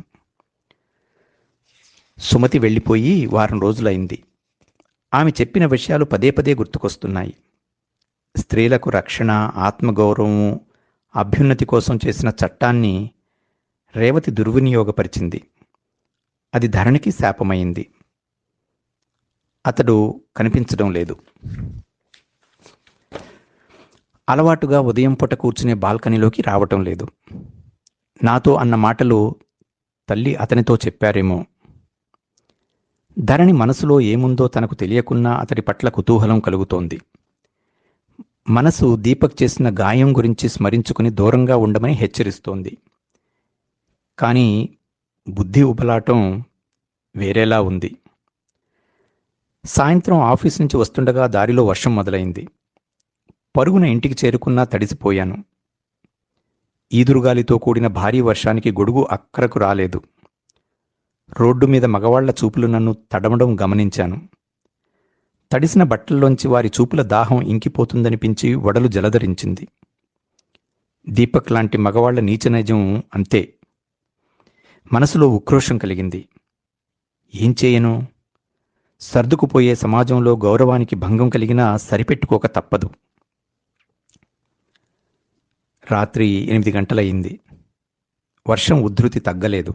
సుమతి వెళ్ళిపోయి 1 వారం రోజులైంది. ఆమె చెప్పిన విషయాలు పదే పదే గుర్తుకొస్తున్నాయి. స్త్రీలకు రక్షణ, ఆత్మగౌరవం, అభ్యున్నతి కోసం చేసిన చట్టాన్ని రేవతి దుర్వినియోగపరిచింది. అది ధరణికి శాపమైంది. అతడు కనిపించడం లేదు. అలవాటుగా ఉదయం పూట కూర్చునే బాల్కనీలోకి రావటం లేదు. నాతో అన్న మాటలు తల్లి అతనితో చెప్పారేమో. ధరణి మనసులో ఏముందో తనకు తెలియకున్నా అతడి పట్ల కుతూహలం కలుగుతోంది. మనసు దీపక్ చేసిన గాయం గురించి స్మరించుకుని దూరంగా ఉండమని హెచ్చరిస్తోంది. కానీ బుద్ధి ఉబలాటం వేరేలా ఉంది. సాయంత్రం ఆఫీస్ నుంచి వస్తుండగా దారిలో వర్షం మొదలైంది. పరుగున ఇంటికి చేరుకున్నా తడిసిపోయాను. ఈదురుగాలితో కూడిన భారీ వర్షానికి గొడుగు అక్కరకు రాలేదు. రోడ్డు మీద మగవాళ్ల చూపులు నన్ను తడమడం గమనించాను. తడిసిన బట్టల్లోంచి వారి చూపుల దాహం ఇంకిపోతుందనిపించి వడలు జలధరించింది. దీపక్ లాంటి మగవాళ్ల నీచనైజం అంతే. మనసులో ఉక్రోషం కలిగింది. ఏం చేయను? సర్దుకుపోయే సమాజంలో గౌరవానికి భంగం కలిగినా సరిపెట్టుకోక తప్పదు. రాత్రి 8 గంటలయింది. వర్షం ఉధృతి తగ్గలేదు.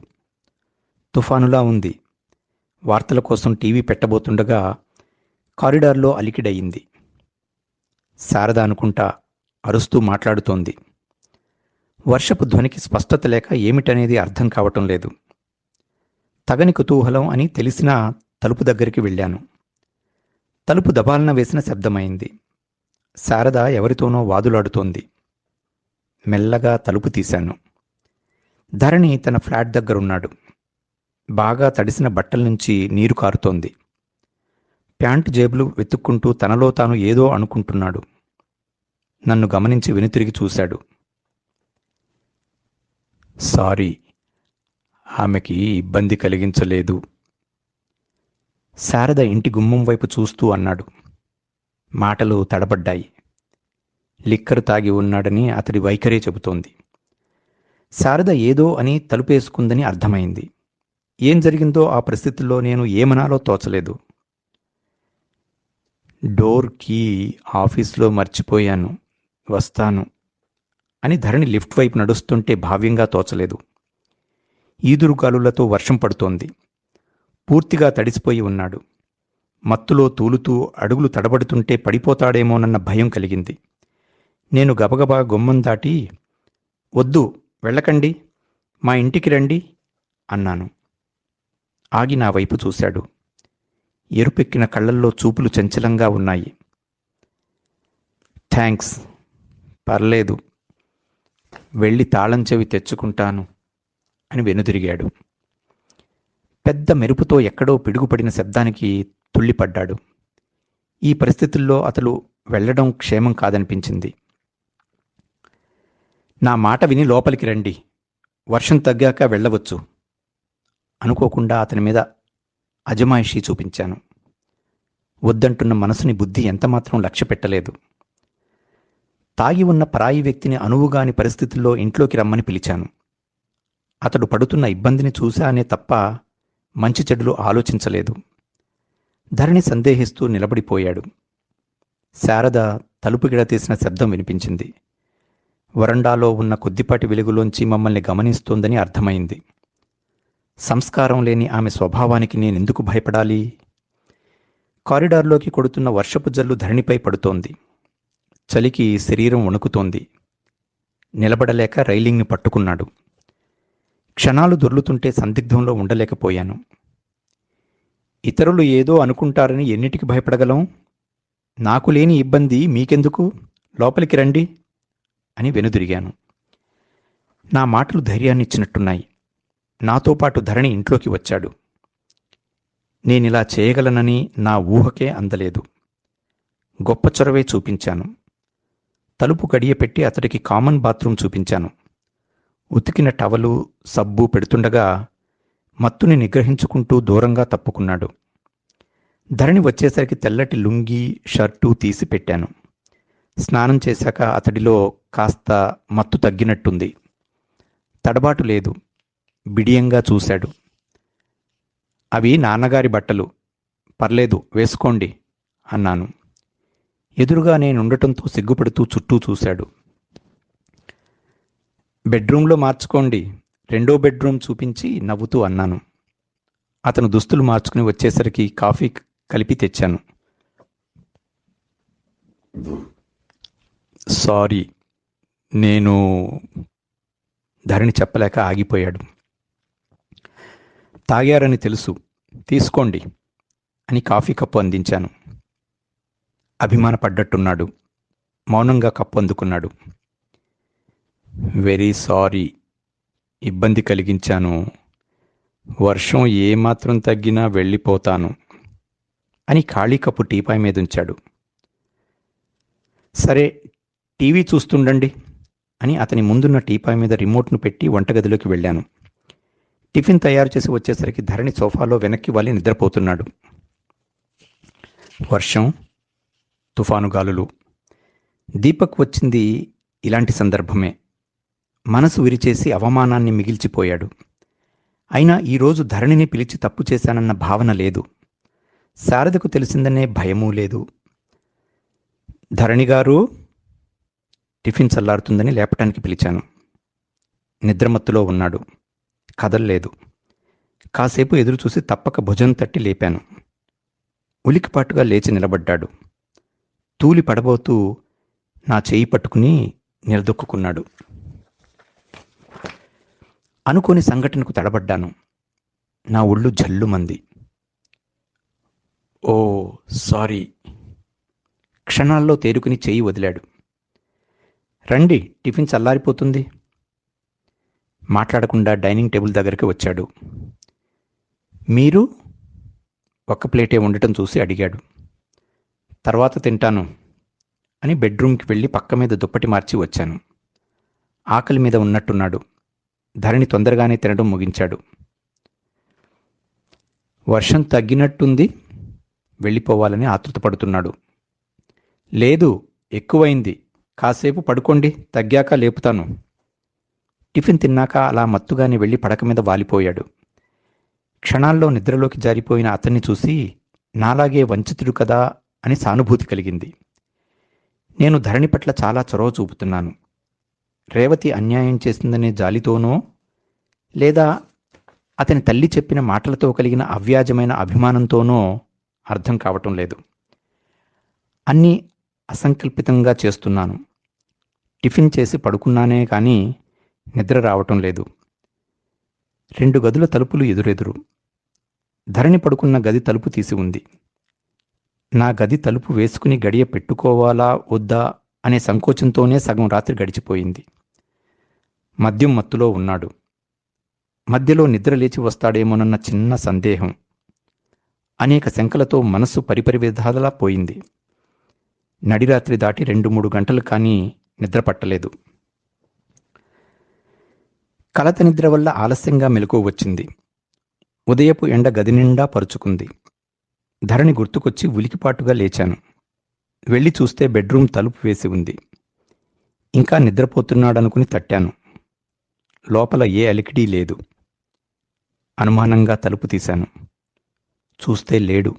తుఫానులా ఉంది. వార్తల కోసం టీవీ పెట్టబోతుండగా కారిడార్లో అలికిడయింది. శారద అనుకుంటా అరుస్తూ మాట్లాడుతోంది. వర్షపు ధ్వనికి స్పష్టత లేక ఏమిటనేది అర్థం కావటం లేదు. తగని కుతూహలం అని తెలిసినా తలుపు దగ్గరికి వెళ్ళాను. తలుపు దబాలన వేసిన శబ్దమైంది. శారద ఎవరితోనో వాదులాడుతోంది. మెల్లగా తలుపు తీశాను. ధరణి తన ఫ్లాట్ దగ్గరున్నాడు. బాగా తడిసిన బట్టల నుంచి నీరు కారుతోంది. ప్యాంటు జేబులు వెతుక్కుంటూ తనలో తాను ఏదో అనుకుంటున్నాడు. నన్ను గమనించి వెనుతిరిగి చూశాడు. సారీ, ఆమెకి ఇబ్బంది కలిగించలేదు. శారద ఇంటి గుమ్మం వైపు చూస్తూ అన్నాడు. మాటలు తడబడ్డాయి. లిక్కరు తాగి ఉన్నాడని అతడి వైఖరే చెబుతోంది. శారద ఏదో అని తలుపేసుకుందని అర్థమైంది. ఏం జరిగిందో ఆ పరిస్థితుల్లో నేను ఏమనాలో తోచలేదు. డోర్ కీ ఆఫీస్లో మర్చిపోయాను, వస్తాను అని ధరణి లిఫ్ట్ వైపు నడుస్తుంటే భావ్యంగా తోచలేదు. ఈదురుగాలులతో వర్షం పడుతోంది. పూర్తిగా తడిసిపోయి ఉన్నాడు. మత్తులో తూలుతూ అడుగులు తడబడుతుంటే పడిపోతాడేమోనన్న భయం కలిగింది. నేను గబగబా గుమ్మం దాటి, వద్దు, వెళ్ళకండి, మా ఇంటికి రండి అన్నాను. ఆగి నా వైపు చూశాడు. ఎరుపెక్కిన కళ్ళల్లో చూపులు చంచలంగా ఉన్నాయి. థ్యాంక్స్, పర్లేదు, వెళ్ళి తాళం చెవి తెచ్చుకుంటాను అని వెనుదిరిగాడు. పెద్ద మెరుపుతో ఎక్కడో పిడుగుపడిన శబ్దానికి తుళ్ళిపడ్డాడు. ఈ పరిస్థితుల్లో అతడు వెళ్ళడం క్షేమం కాదనిపించింది. నా మాట విని లోపలికి రండి, వర్షం తగ్గాక వెళ్ళవచ్చు. అనుకోకుండా అతని మీద అజమాయిషీ చూపించాను. వద్దంటున్న మనసుని బుద్ధి ఎంతమాత్రం లక్ష్య పెట్టలేదు. తాగి ఉన్న పరాయి వ్యక్తిని అనువుగాని పరిస్థితుల్లో ఇంట్లోకి రమ్మని పిలిచాను. అతడు పడుతున్న ఇబ్బందిని చూశానే తప్ప మంచి చెడులు ఆలోచించలేదు. ధరణి సందేహిస్తూ నిలబడిపోయాడు. శారద తలుపు గిడతీసిన శబ్దం వినిపించింది. వరండాలో ఉన్న కొద్దిపాటి వెలుగులోంచి మమ్మల్ని గమనిస్తోందని అర్థమైంది. సంస్కారం లేని ఆమె స్వభావానికి నేనెందుకు భయపడాలి? కారిడార్లోకి కొడుతున్న వర్షపు జల్లు ధరణిపై పడుతోంది. చలికి శరీరం వణుకుతోంది. నిలబడలేక రైలింగ్ని పట్టుకున్నాడు. క్షణాలు దొర్లుతుంటే సందిగ్ధంలో ఉండలేకపోయాను. ఇతరులు ఏదో అనుకుంటారని ఎన్నిటికి భయపడగలం? నాకు లేని ఇబ్బంది మీకెందుకు? లోపలికి రండి అని వెనుదిరిగాను. నా మాటలు ధైర్యాన్నిచ్చినట్టున్నాయి. నాతో పాటు ధరణి ఇంట్లోకి వచ్చాడు. నేనిలా చేయగలనని నా ఊహకే అందలేదు. గొప్ప చొరవే చూపించాను. తలుపు గడియపెట్టి అతడికి కామన్ బాత్రూం చూపించాను. ఉతికిన టవలు, సబ్బు పెడుతుండగా మత్తుని నిగ్రహించుకుంటూ దూరంగా తప్పుకున్నాడు. ధరణి వచ్చేసరికి తెల్లటి లుంగీ, షర్టు తీసి పెట్టాను. స్నానం చేశాక అతడిలో కాస్త మత్తు తగ్గినట్టుంది. తడబాటు లేదు. బిడియంగా చూశాడు. అవి నాన్నగారి బట్టలు, పర్లేదు వేసుకోండి అన్నాను. ఎదురుగా నేనుండటంతో సిగ్గుపడుతూ చుట్టూ చూశాడు. బెడ్రూంలో మార్చుకోండి, రెండో బెడ్రూమ్ చూపించి నవ్వుతూ అన్నాను. అతను దుస్తులు మార్చుకుని వచ్చేసరికి కాఫీ కలిపి తెచ్చాను. సారీ, నేను ధరణి చెప్పలేక ఆగిపోయాడు. తాగారని తెలుసు, తీసుకోండి అని కాఫీ కప్పు అందించాను. అభిమానపడ్డట్టున్నాడు. మౌనంగా కప్పు అందుకున్నాడు. వెరీ సారీ, ఇబ్బంది కలిగించాను. వర్షం ఏమాత్రం తగ్గినా వెళ్ళిపోతాను అని ఖాళీ కప్పు టీపాయ్ మీద ఉంచాడు. సరే, టీవీ చూస్తుండండి అని అతని ముందున్న టీపాయ్ మీద రిమోట్ను పెట్టి వంటగదిలోకి వెళ్ళాను. టిఫిన్ తయారు చేసి వచ్చేసరికి ధరణి సోఫాలో వెనక్కి వాలి నిద్రపోతున్నాడు. వర్షం, తుఫాను గాలులు. దీపక్ వచ్చింది ఇలాంటి సందర్భమే. మనసు విరిచేసి అవమానాన్ని మిగిల్చిపోయాడు. అయినా ఈరోజు ధరణిని పిలిచి తప్పు చేశానన్న భావన లేదు. శారదకు తెలిసిందనే భయమూ లేదు. ధరణి గారు, టిఫిన్ చల్లారుతుందని లేపటానికి పిలిచాను. నిద్రమత్తులో ఉన్నాడు. కదల్లేదు. కాసేపు ఎదురుచూసి తప్పక భుజం తట్టి లేపాను. ఉలికిపాటుగా లేచి నిలబడ్డాడు. తూలి పడబోతూ నా చేయి పట్టుకుని నిలదొక్కున్నాడు. అనుకోని సంఘటనకు తడబడ్డాను. నా ఒళ్ళు జల్లుమంది. ఓ సారీ. క్షణాల్లో తేరుకుని చేయి వదిలాడు. రండి, టిఫిన్ చల్లారిపోతుంది. మాట్లాడకుండా డైనింగ్ టేబుల్ దగ్గరికి వచ్చాడు. మీరు? ఒక్క ప్లేటే ఉండటం చూసి అడిగాడు. తర్వాత తింటాను అని బెడ్రూమ్కి వెళ్ళి పక్క మీద దుప్పటి మార్చి వచ్చాను. ఆకలి మీద ఉన్నట్టున్నాడు. ధరణి తొందరగానే తినడం ముగించాడు. వర్షం తగ్గినట్టుంది, వెళ్ళిపోవాలని ఆతృతపడుతున్నాడు. లేదు, ఎక్కువైంది. కాసేపు పడుకోండి, తగ్గాక లేపుతాను. టిఫిన్ తిన్నాక అలా మత్తుగానే వెళ్ళి పడక మీద వాలిపోయాడు. క్షణాల్లో నిద్రలోకి జారిపోయిన అతన్ని చూసి నాలాగే వంచితుడు కదా అని సానుభూతి కలిగింది. నేను ధరణి పట్ల చాలా చొరవ చూపుతున్నాను. రేవతి అన్యాయం చేసిందనే జాలితోనో, లేదా అతని తల్లి చెప్పిన మాటలతో కలిగిన అవ్యాజమైన అభిమానంతోనో అర్థం కావటం లేదు. అన్నీ అసంకల్పితంగా చేస్తున్నాను. టిఫిన్ చేసి పడుకున్నానే కానీ నిద్ర రావటం లేదు. 2 గదుల తలుపులు ఎదురెదురు. ధరణి పడుకున్న గది తలుపు తీసి ఉంది. నా గది తలుపు వేసుకుని గడియ పెట్టుకోవాలా వద్దా అనే సంకోచంతోనే సగం రాత్రి గడిచిపోయింది. మద్యం మత్తులో ఉన్నాడు. మధ్యలో నిద్ర లేచి వస్తాడేమోనన్న చిన్న సందేహం. అనేక శంకలతో మనస్సు పరిపరి విధాలా పోయింది. నడిరాత్రి దాటి 2-3 గంటలు కానీ నిద్ర పట్టలేదు. కలత నిద్ర వల్ల ఆలస్యంగా మెలకువ వచ్చింది. ఉదయపు ఎండ గది నిండా పరుచుకుంది. ధరణి గుర్తుకొచ్చి ఉలికిపాటుగా లేచాను. వెళ్ళి చూస్తే బెడ్రూమ్ తలుపు వేసి ఉంది. ఇంకా నిద్రపోతున్నాడనుకుని తట్టాను. లోపల ఏ అలికిడీ లేదు. అనుమానంగా తలుపు తీశాను. చూస్తే లేడు.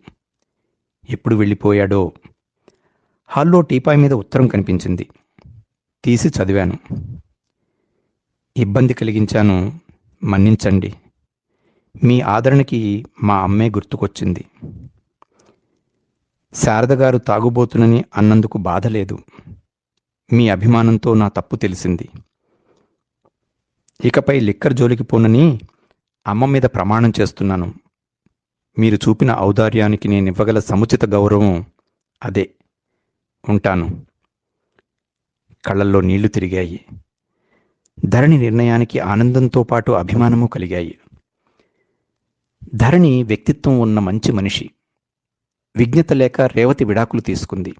ఎప్పుడు వెళ్ళిపోయాడో. హాల్లో టీపాయ్ మీద ఉత్తరం కనిపించింది. తీసి చదివాను. ఇబ్బంది కలిగించాను, మన్నించండి. మీ ఆదరణకి మా అమ్మే గుర్తుకొచ్చింది. శారదగారు తాగుబోతునని అన్నందుకు బాధ లేదు. మీ అభిమానంతో నా తప్పు తెలిసింది. ఇకపై లిక్కర్ జోలికి పోనని అమ్మ మీద ప్రమాణం చేస్తున్నాను. మీరు చూపిన ఔదార్యానికి నేనివ్వగల సముచిత గౌరవం అదే. ఉంటాను. కళ్ళల్లో నీళ్లు తిరిగాయి. ధరణి నిర్ణయానికి ఆనందంతో పాటు అభిమానము కలిగాయి. ధరణి వ్యక్తిత్వం ఉన్న మంచి మనిషి. విజ్ఞత లేక రేవతి విడాకులు తీసుకుంది.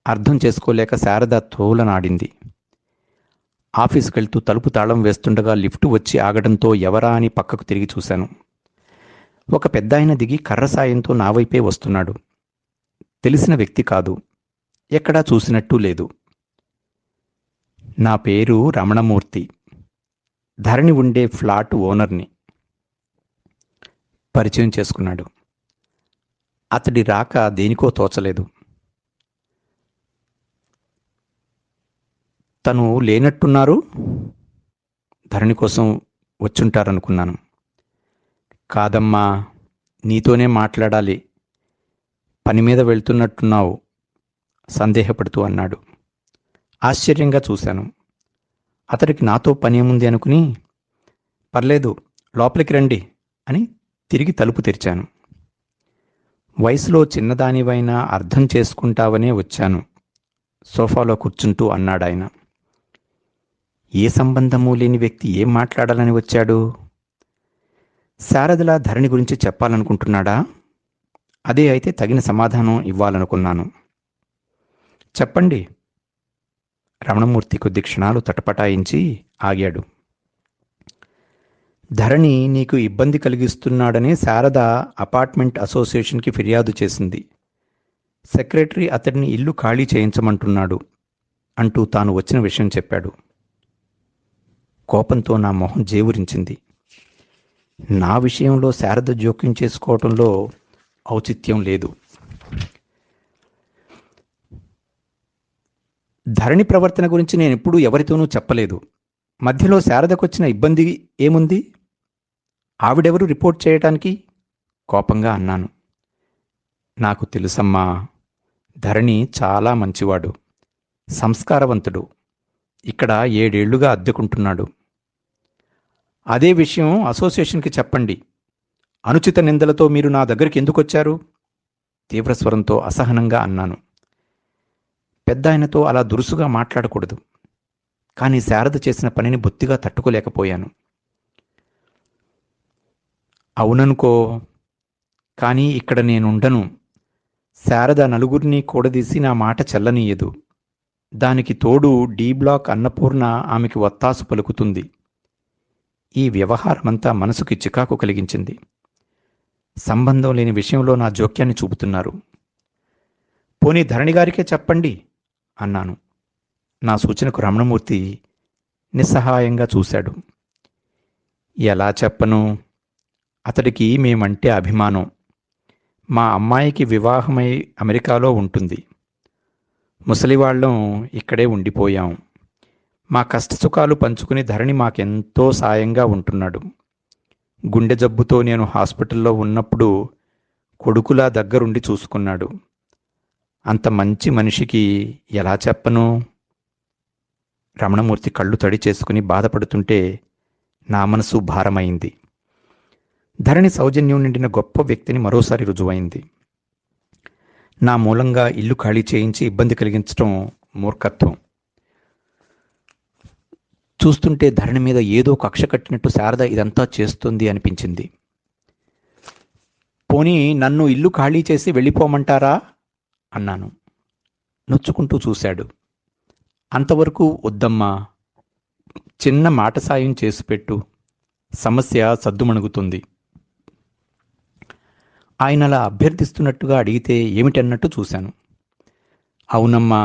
అర్థం చేసుకోలేక శారద తోలనాడింది. ఆఫీసుకెళ్తూ తలుపు తాళం వేస్తుండగా లిఫ్టు వచ్చి ఆగడంతో ఎవరా అని పక్కకు తిరిగి చూశాను. ఒక పెద్దాయన దిగి కర్ర సాయంతో నా వైపే వస్తున్నాడు. తెలిసిన వ్యక్తి కాదు. ఎక్కడా చూసినట్టు లేదు. నా పేరు రమణమూర్తి. ధరణి ఉండే ఫ్లాట్ ఓనర్ని. పరిచయం చేసుకున్నాడు. అతడి రాక దేనికో తోచలేదు. తను లేనట్టున్నారు. ధరణి కోసం వచ్చుంటారనుకున్నాను. కాదమ్మా, నీతోనే మాట్లాడాలి. పని మీద వెళ్తున్నట్టున్నావు సందేహపడుతూ అన్నాడు. ఆశ్చర్యంగా చూశాను. అతడికి నాతో పనేముంది అనుకుని, పర్లేదు లోపలికి రండి అని తిరిగి తలుపు తెరిచాను. వయసులో చిన్నదానివైనా అర్థం చేసుకుంటావనే వచ్చాను, సోఫాలో కూర్చుంటూ అన్నాడాయన. ఏ సంబంధమూ లేని వ్యక్తి ఏం మాట్లాడాలని వచ్చాడు? శారదలా ధరణి గురించి చెప్పాలనుకుంటున్నాడా? అదే అయితే తగిన సమాధానం ఇవ్వాలనుకున్నాను. చెప్పండి. రమణమూర్తి కొద్ది క్షణాలు తటపటాయించి ఆగాడు. ధరణి నీకు ఇబ్బంది కలిగిస్తున్నాడని శారద అపార్ట్మెంట్ అసోసియేషన్కి ఫిర్యాదు చేసింది. సెక్రటరీ అతడిని ఇల్లు ఖాళీ చేయించమంటున్నాడు అంటూ తాను వచ్చిన విషయం చెప్పాడు. కోపంతో నా మొహం జేవురించింది. నా విషయంలో శారద జోక్యం చేసుకోవటంలో ఔచిత్యం లేదు. ధరణి ప్రవర్తన గురించి నేనెప్పుడూ ఎవరితోనూ చెప్పలేదు. మధ్యలో శారదకొచ్చిన ఇబ్బంది ఏముంది? ఆవిడెవరు రిపోర్ట్ చేయటానికి? కోపంగా అన్నాను. నాకు తెలుసమ్మా, ధరణి చాలా మంచివాడు, సంస్కారవంతుడు. ఇక్కడ 7 ఏళ్లుగా అద్దెకుంటున్నాడు. అదే విషయం అసోసియేషన్కి చెప్పండి. అనుచిత నిందలతో మీరు నా దగ్గరికి ఎందుకొచ్చారు? తీవ్రస్వరంతో అసహనంగా అన్నాను. పెద్దాయనతో అలా దురుసుగా మాట్లాడకూడదు. కానీ శారద చేసిన పనిని బొత్తిగా తట్టుకోలేకపోయాను. అవుననుకో, కానీ ఇక్కడ నేనుండను. శారద నలుగురిని కూడదీసి నా మాట చెల్లనీయదు. దానికి తోడు డి బ్లాక్ అన్నపూర్ణ ఆమెకి వత్తాసు పలుకుతుంది. ఈ వ్యవహారమంతా మనసుకి చికాకు కలిగించింది. సంబంధం లేని విషయంలో నా జోక్యాన్ని చూపుతున్నారు. పోనీ ధరణిగారికే చెప్పండి అన్నాను. నా సూచనకు రమణమూర్తి నిస్సహాయంగా చూశాడు. ఎలా చెప్పను? అతడికి మేమంటే అభిమానం. మా అమ్మాయికి వివాహమై అమెరికాలో ఉంటుంది. ముసలివాళ్లం ఇక్కడే ఉండిపోయాం. మా కష్టసుఖాలు పంచుకుని ధరణి మాకెంతో సాయంగా ఉంటున్నాడు. గుండె జబ్బుతో నేను హాస్పిటల్లో ఉన్నప్పుడు కొడుకులా దగ్గరుండి చూసుకున్నాడు. అంత మంచి మనిషికి ఎలా చెప్పను? రమణమూర్తి కళ్ళు తడి చేసుకుని బాధపడుతుంటే నా మనసు భారమైంది. ధరణి సౌజన్యం నిండిన గొప్ప వ్యక్తిని మరోసారి రుజువైంది. నా మూలంగా ఇల్లు ఖాళీ చేయించి ఇబ్బంది కలిగించడం మూర్ఖత్వం. చూస్తుంటే ధరణి మీద ఏదో కక్ష కట్టినట్టు శారద ఇదంతా చేస్తుంది అనిపించింది. పోనీ నన్ను ఇల్లు ఖాళీ చేసి వెళ్ళిపోమంటారా అన్నాను. నొచ్చుకుంటూ చూశాడు. అంతవరకు వద్దమ్మా, చిన్న మాట సాయం చేసిపెట్టు, సమస్య సద్దుమణుగుతుంది. ఆయన అలా అభ్యర్థిస్తున్నట్టుగా అడిగితే ఏమిటన్నట్టు చూశాను. అవునమ్మా,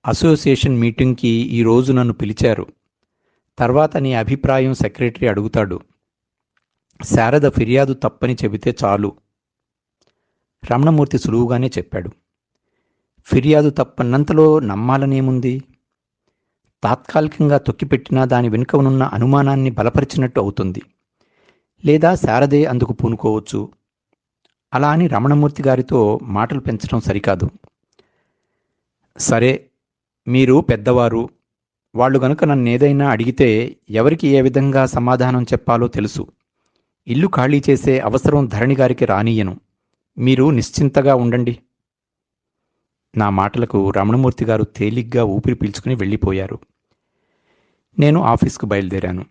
అసోసియేషన్ మీటింగ్కి ఈరోజు నన్ను పిలిచారు. తర్వాత నీ అభిప్రాయం సెక్రటరీ అడుగుతాడు. శారద ఫిర్యాదు తప్పని చెబితే చాలు. రమణమూర్తి సులువుగానే చెప్పాడు. ఫిర్యాదు తప్పన్నంతలో నమ్మాలనేముంది? తాత్కాలికంగా తొక్కిపెట్టినా దాని వెనుక ఉన్న అనుమానాన్ని బలపరిచినట్టు అవుతుంది. లేదా శారదే అందుకు పూనుకోవచ్చు. అలా అని రమణమూర్తి గారితో మాటలు పెంచడం సరికాదు. సరే, మీరు పెద్దవారు. వాళ్ళు గనుక నన్నేదైనా అడిగితే ఎవరికి ఏ విధంగా సమాధానం చెప్పాలో తెలుసు. ఇల్లు ఖాళీ చేసే అవసరం ధరణి గారికి రానియ్యను. మీరు నిశ్చింతగా ఉండండి. నా మాటలకు రమణమూర్తి గారు తేలిగ్గా ఊపిరి పీల్చుకుని వెళ్ళిపోయారు. నేను ఆఫీస్కు బయలుదేరాను.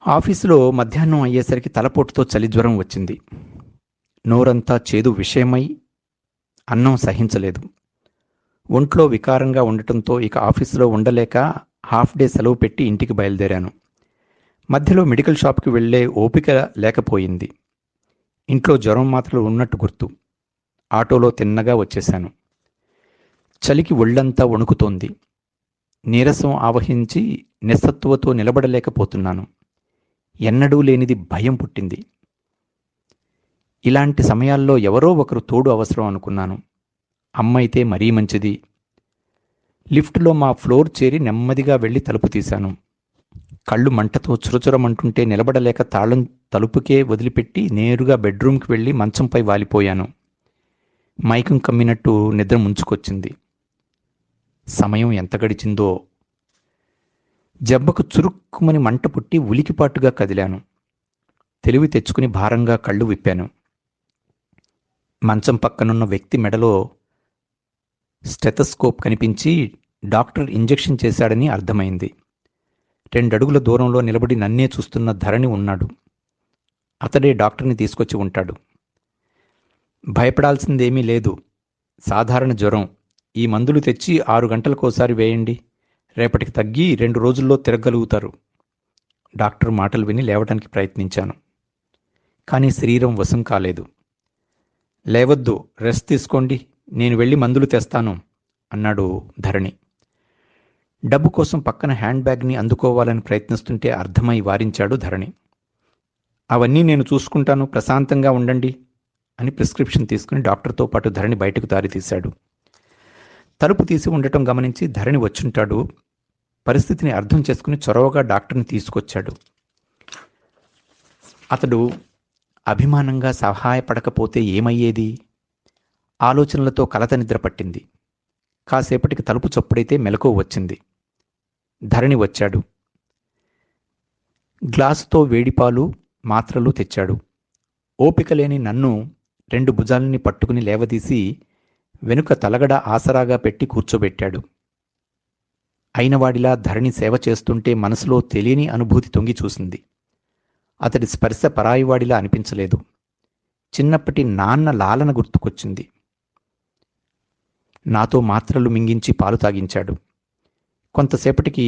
ఆఫీసులో మధ్యాహ్నం అయ్యేసరికి తలపోటుతో చలిజ్వరం వచ్చింది. నోరంతా చేదు విషయమై అన్నం సహించలేదు. ఒంట్లో వికారంగా ఉండటంతో ఇక ఆఫీసులో ఉండలేక హాఫ్ డే సెలవు పెట్టి ఇంటికి బయలుదేరాను. మధ్యలో మెడికల్ షాప్కి వెళ్లే ఓపిక లేకపోయింది. ఇంట్లో జ్వరం మాత్రలు ఉన్నట్టు గుర్తు. ఆటోలో తిన్నగా వచ్చేశాను. చలికి ఒళ్ళంతా వణుకుతోంది. నీరసం ఆవహించి నిస్సత్తువతో నిలబడలేకపోతున్నాను. ఎన్నడూ లేనిది భయం పుట్టింది. ఇలాంటి సమయాల్లో ఎవరో ఒకరు తోడు అవసరం అనుకున్నాను. అమ్మైతే మరీ మంచిది. లిఫ్టులో మా ఫ్లోర్ చేరి నెమ్మదిగా వెళ్ళి తలుపు తీశాను. కళ్ళు మంటతో చురచురమంటుంటే నిలబడలేక తాళం తలుపుకే వదిలిపెట్టి నేరుగా బెడ్రూమ్కి వెళ్ళి మంచంపై వాలిపోయాను. మైకం కమ్మినట్టు నిద్ర ముంచుకొచ్చింది. సమయం ఎంత గడిచిందో. జబ్బకు చురుక్కుమని మంట పుట్టి ఉలికిపాటుగా కదిలాను. తెలివి తెచ్చుకుని భారంగా కళ్ళు విప్పాను. మంచం పక్కనున్న వ్యక్తి మెడలో స్టెథోస్కోప్ కనిపించి డాక్టర్ ఇంజెక్షన్ చేశాడని అర్థమైంది. 2 అడుగుల దూరంలో నిలబడి నన్నే చూస్తున్న ధరణి ఉన్నాడు. అతడే డాక్టర్ని తీసుకొచ్చి ఉంటాడు. భయపడాల్సిందేమీ లేదు. సాధారణ జ్వరం. ఈ మందులు తెచ్చి 6 గంటలకోసారి వేయండి. రేపటికి తగ్గి 2 రోజుల్లో తిరగలుగుతారు డాక్టర్ మాటలు విని లేవడానికి ప్రయత్నించాను. కానీ శరీరం వశం కాలేదు. లేవద్దు, రెస్ట్ తీసుకోండి, నేను వెళ్ళి మందులు తెస్తాను అన్నాడు ధరణి. డబ్బు కోసం పక్కన హ్యాండ్ బ్యాగ్ని అందుకోవాలని ప్రయత్నిస్తుంటే అర్థమై వారించాడు ధరణి. అవన్నీ నేను చూసుకుంటాను, ప్రశాంతంగా ఉండండి అని ప్రిస్క్రిప్షన్ తీసుకుని డాక్టర్తో పాటు ధరణి బయటకు దారి తీశాడు. తలుపు తీసి ఉండటం గమనించి ధరణి వచ్చుంటాడు. పరిస్థితిని అర్థం చేసుకుని చొరవగా డాక్టర్ని తీసుకొచ్చాడు. అతడు అభిమానంగా సహాయపడకపోతే ఏమయ్యేది? ఆలోచనలతో కలత నిద్ర పట్టింది. కాసేపటికి తలుపు చప్పుడైతే మెలకువ వచ్చింది. ధరణి వచ్చాడు. గ్లాసుతో వేడిపాలు, మాత్రలు తెచ్చాడు. ఓపిక లేని నన్ను 2 భుజాలని పట్టుకుని లేవదీసి వెనుక తలగడ ఆసరాగా పెట్టి కూర్చోబెట్టాడు. అయినవాడిలా ధరణి సేవ చేస్తుంటే మనసులో తెలియని అనుభూతి తొంగి చూసింది. అతడి స్పర్శ పరాయివాడిలా అనిపించలేదు. చిన్నప్పటి నాన్న లాలన గుర్తుకొచ్చింది. నాతో మాత్రలు మింగించి పాలు తాగించాడు. కొంతసేపటికి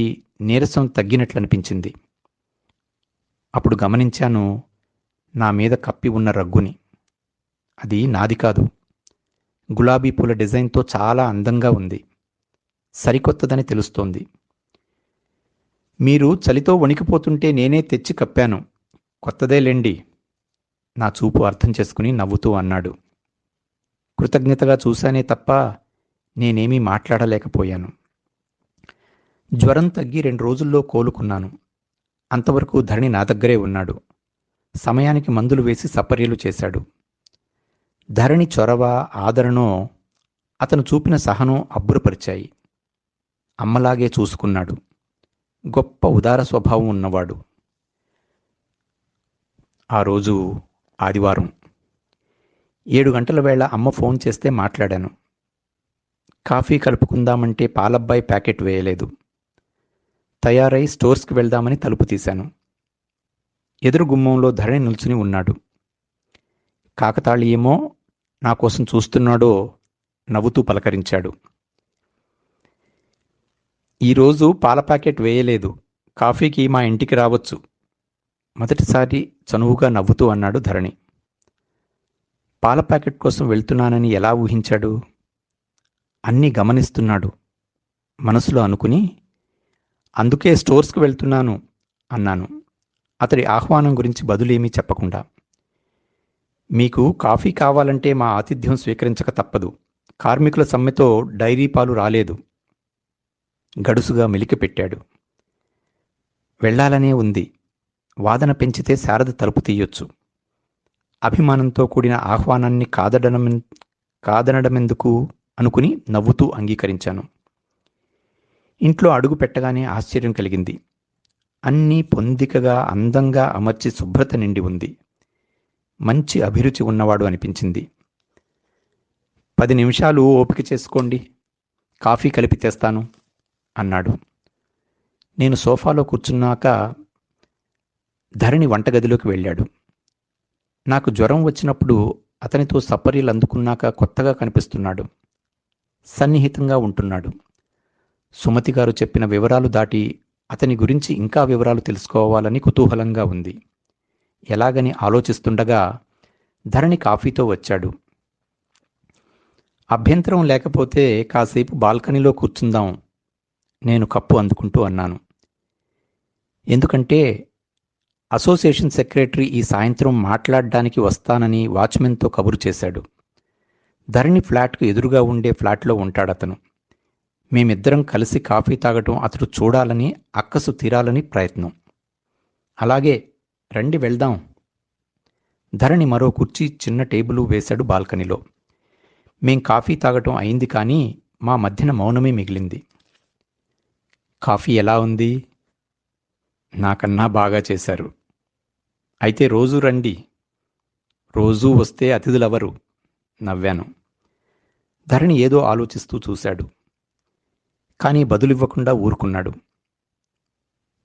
నీరసం తగ్గినట్లనిపించింది. అప్పుడు గమనించాను నా మీద కప్పి ఉన్న రగ్గుని. అది నాది కాదు. గులాబీ పూల డిజైన్తో చాలా అందంగా ఉంది. సరికొత్తదని తెలుస్తోంది. మీరు చలితో వణికిపోతుంటే నేనే తెచ్చి కప్పాను. కొత్తదేలేండి. నా చూపు అర్థం చేసుకుని నవ్వుతూ అన్నాడు. కృతజ్ఞతగా చూశానే తప్ప నేనేమీ మాట్లాడలేకపోయాను. జ్వరం తగ్గి 2 రోజుల్లో కోలుకున్నాను. అంతవరకు ధరణి నా దగ్గరే ఉన్నాడు. సమయానికి మందులు వేసి సపర్యలు చేశాడు. ధరణి చొరవ, ఆదరణో అతను చూపిన సహనం అబ్బురపరిచాయి. అమ్మలాగే చూసుకున్నాడు. గొప్ప ఉదార స్వభావం ఉన్నవాడు. ఆ రోజు ఆదివారం. 7 గంటల వేళ అమ్మ ఫోన్ చేస్తే మాట్లాడాను. కాఫీ కలుపుకుందామంటే పాలబ్బాయి ప్యాకెట్ వేయలేదు. తయారై స్టోర్స్కి వెళ్దామని తలుపు తీశాను. ఎదురు గుమ్మంలో ధరణి నిల్చుని ఉన్నాడు. కాకతాళీయేమో నా కోసం చూస్తున్నాడో నవ్వుతూ పలకరించాడు. ఈరోజు పాల ప్యాకెట్ వేయలేదు. కాఫీకి మా ఇంటికి రావచ్చు. మొదటిసారి చనువుగా నవ్వుతూ అన్నాడు ధరణి. పాల ప్యాకెట్ కోసం వెళ్తున్నానని ఎలా ఊహించాడు? అన్నీ గమనిస్తున్నాడు మనసులో అనుకుని, అందుకే స్టోర్స్కి వెళ్తున్నాను అన్నాను, అతడి ఆహ్వానం గురించి బదులేమీ చెప్పకుండా. మీకు కాఫీ కావాలంటే మా ఆతిథ్యం స్వీకరించక తప్పదు. కార్మికుల సమ్మెతో డైరీ పాలు రాలేదు. గడుసుగా మెలికి పెట్టాడు. వెళ్లాలనే ఉంది. వాదన పెంచితే శారద తలుపు తీయొచ్చు. అభిమానంతో కూడిన ఆహ్వానాన్ని కాదనడమెందుకు అనుకుని నవ్వుతూ అంగీకరించాను. ఇంట్లో అడుగు పెట్టగానే ఆశ్చర్యం కలిగింది. అన్నీ పొందికగా అందంగా అమర్చి శుభ్రత నిండి ఉంది. మంచి అభిరుచి ఉన్నవాడు అనిపించింది. 10 నిమిషాలు ఓపిక చేసుకోండి, కాఫీ కలిపి తెస్తాను అన్నాడు. నేను సోఫాలో కూర్చున్నాక ధరణి వంటగదిలోకి వెళ్ళాడు. నాకు జ్వరం వచ్చినప్పుడు అతనితో సపర్యలు అందుకున్నాక కొత్తగా కనిపిస్తున్నాడు. సన్నిహితంగా ఉంటున్నాడు. సుమతి గారు చెప్పిన వివరాలు దాటి అతని గురించి ఇంకా వివరాలు తెలుసుకోవాలని కుతూహలంగా ఉంది. ఎలాగని ఆలోచిస్తుండగా ధరణి కాఫీతో వచ్చాడు. అభ్యంతరం లేకపోతే కాసేపు బాల్కనీలో కూర్చుందాం, నేను కప్పు అందుకుంటూ అన్నాను. ఎందుకంటే అసోసియేషన్ సెక్రటరీ ఈ సాయంత్రం మాట్లాడడానికి వస్తానని వాచ్మెన్తో కబురు చేశాడు. ధరణి ఫ్లాట్కు ఎదురుగా ఉండే ఫ్లాట్లో ఉంటాడతను. మేమిద్దరం కలిసి కాఫీ తాగటం అతడు చూడాలని, అక్కసు తీరాలని ప్రయత్నం. అలాగే, రండి వెళ్దాం. ధరణి మరో కుర్చీ, చిన్న టేబుల్ వేశాడు బాల్కనీలో. మేం కాఫీ తాగటం అయింది, కానీ మా మధ్యన మౌనమే మిగిలింది. కాఫీ ఎలా ఉంది? నాకన్నా బాగా చేశారు. అయితే రోజూ రండి. రోజూ వస్తే అతిథులెవరు? నవ్వాను. ధరణి ఏదో ఆలోచిస్తూ చూశాడు. కానీ బదులివ్వకుండా ఊరుకున్నాడు.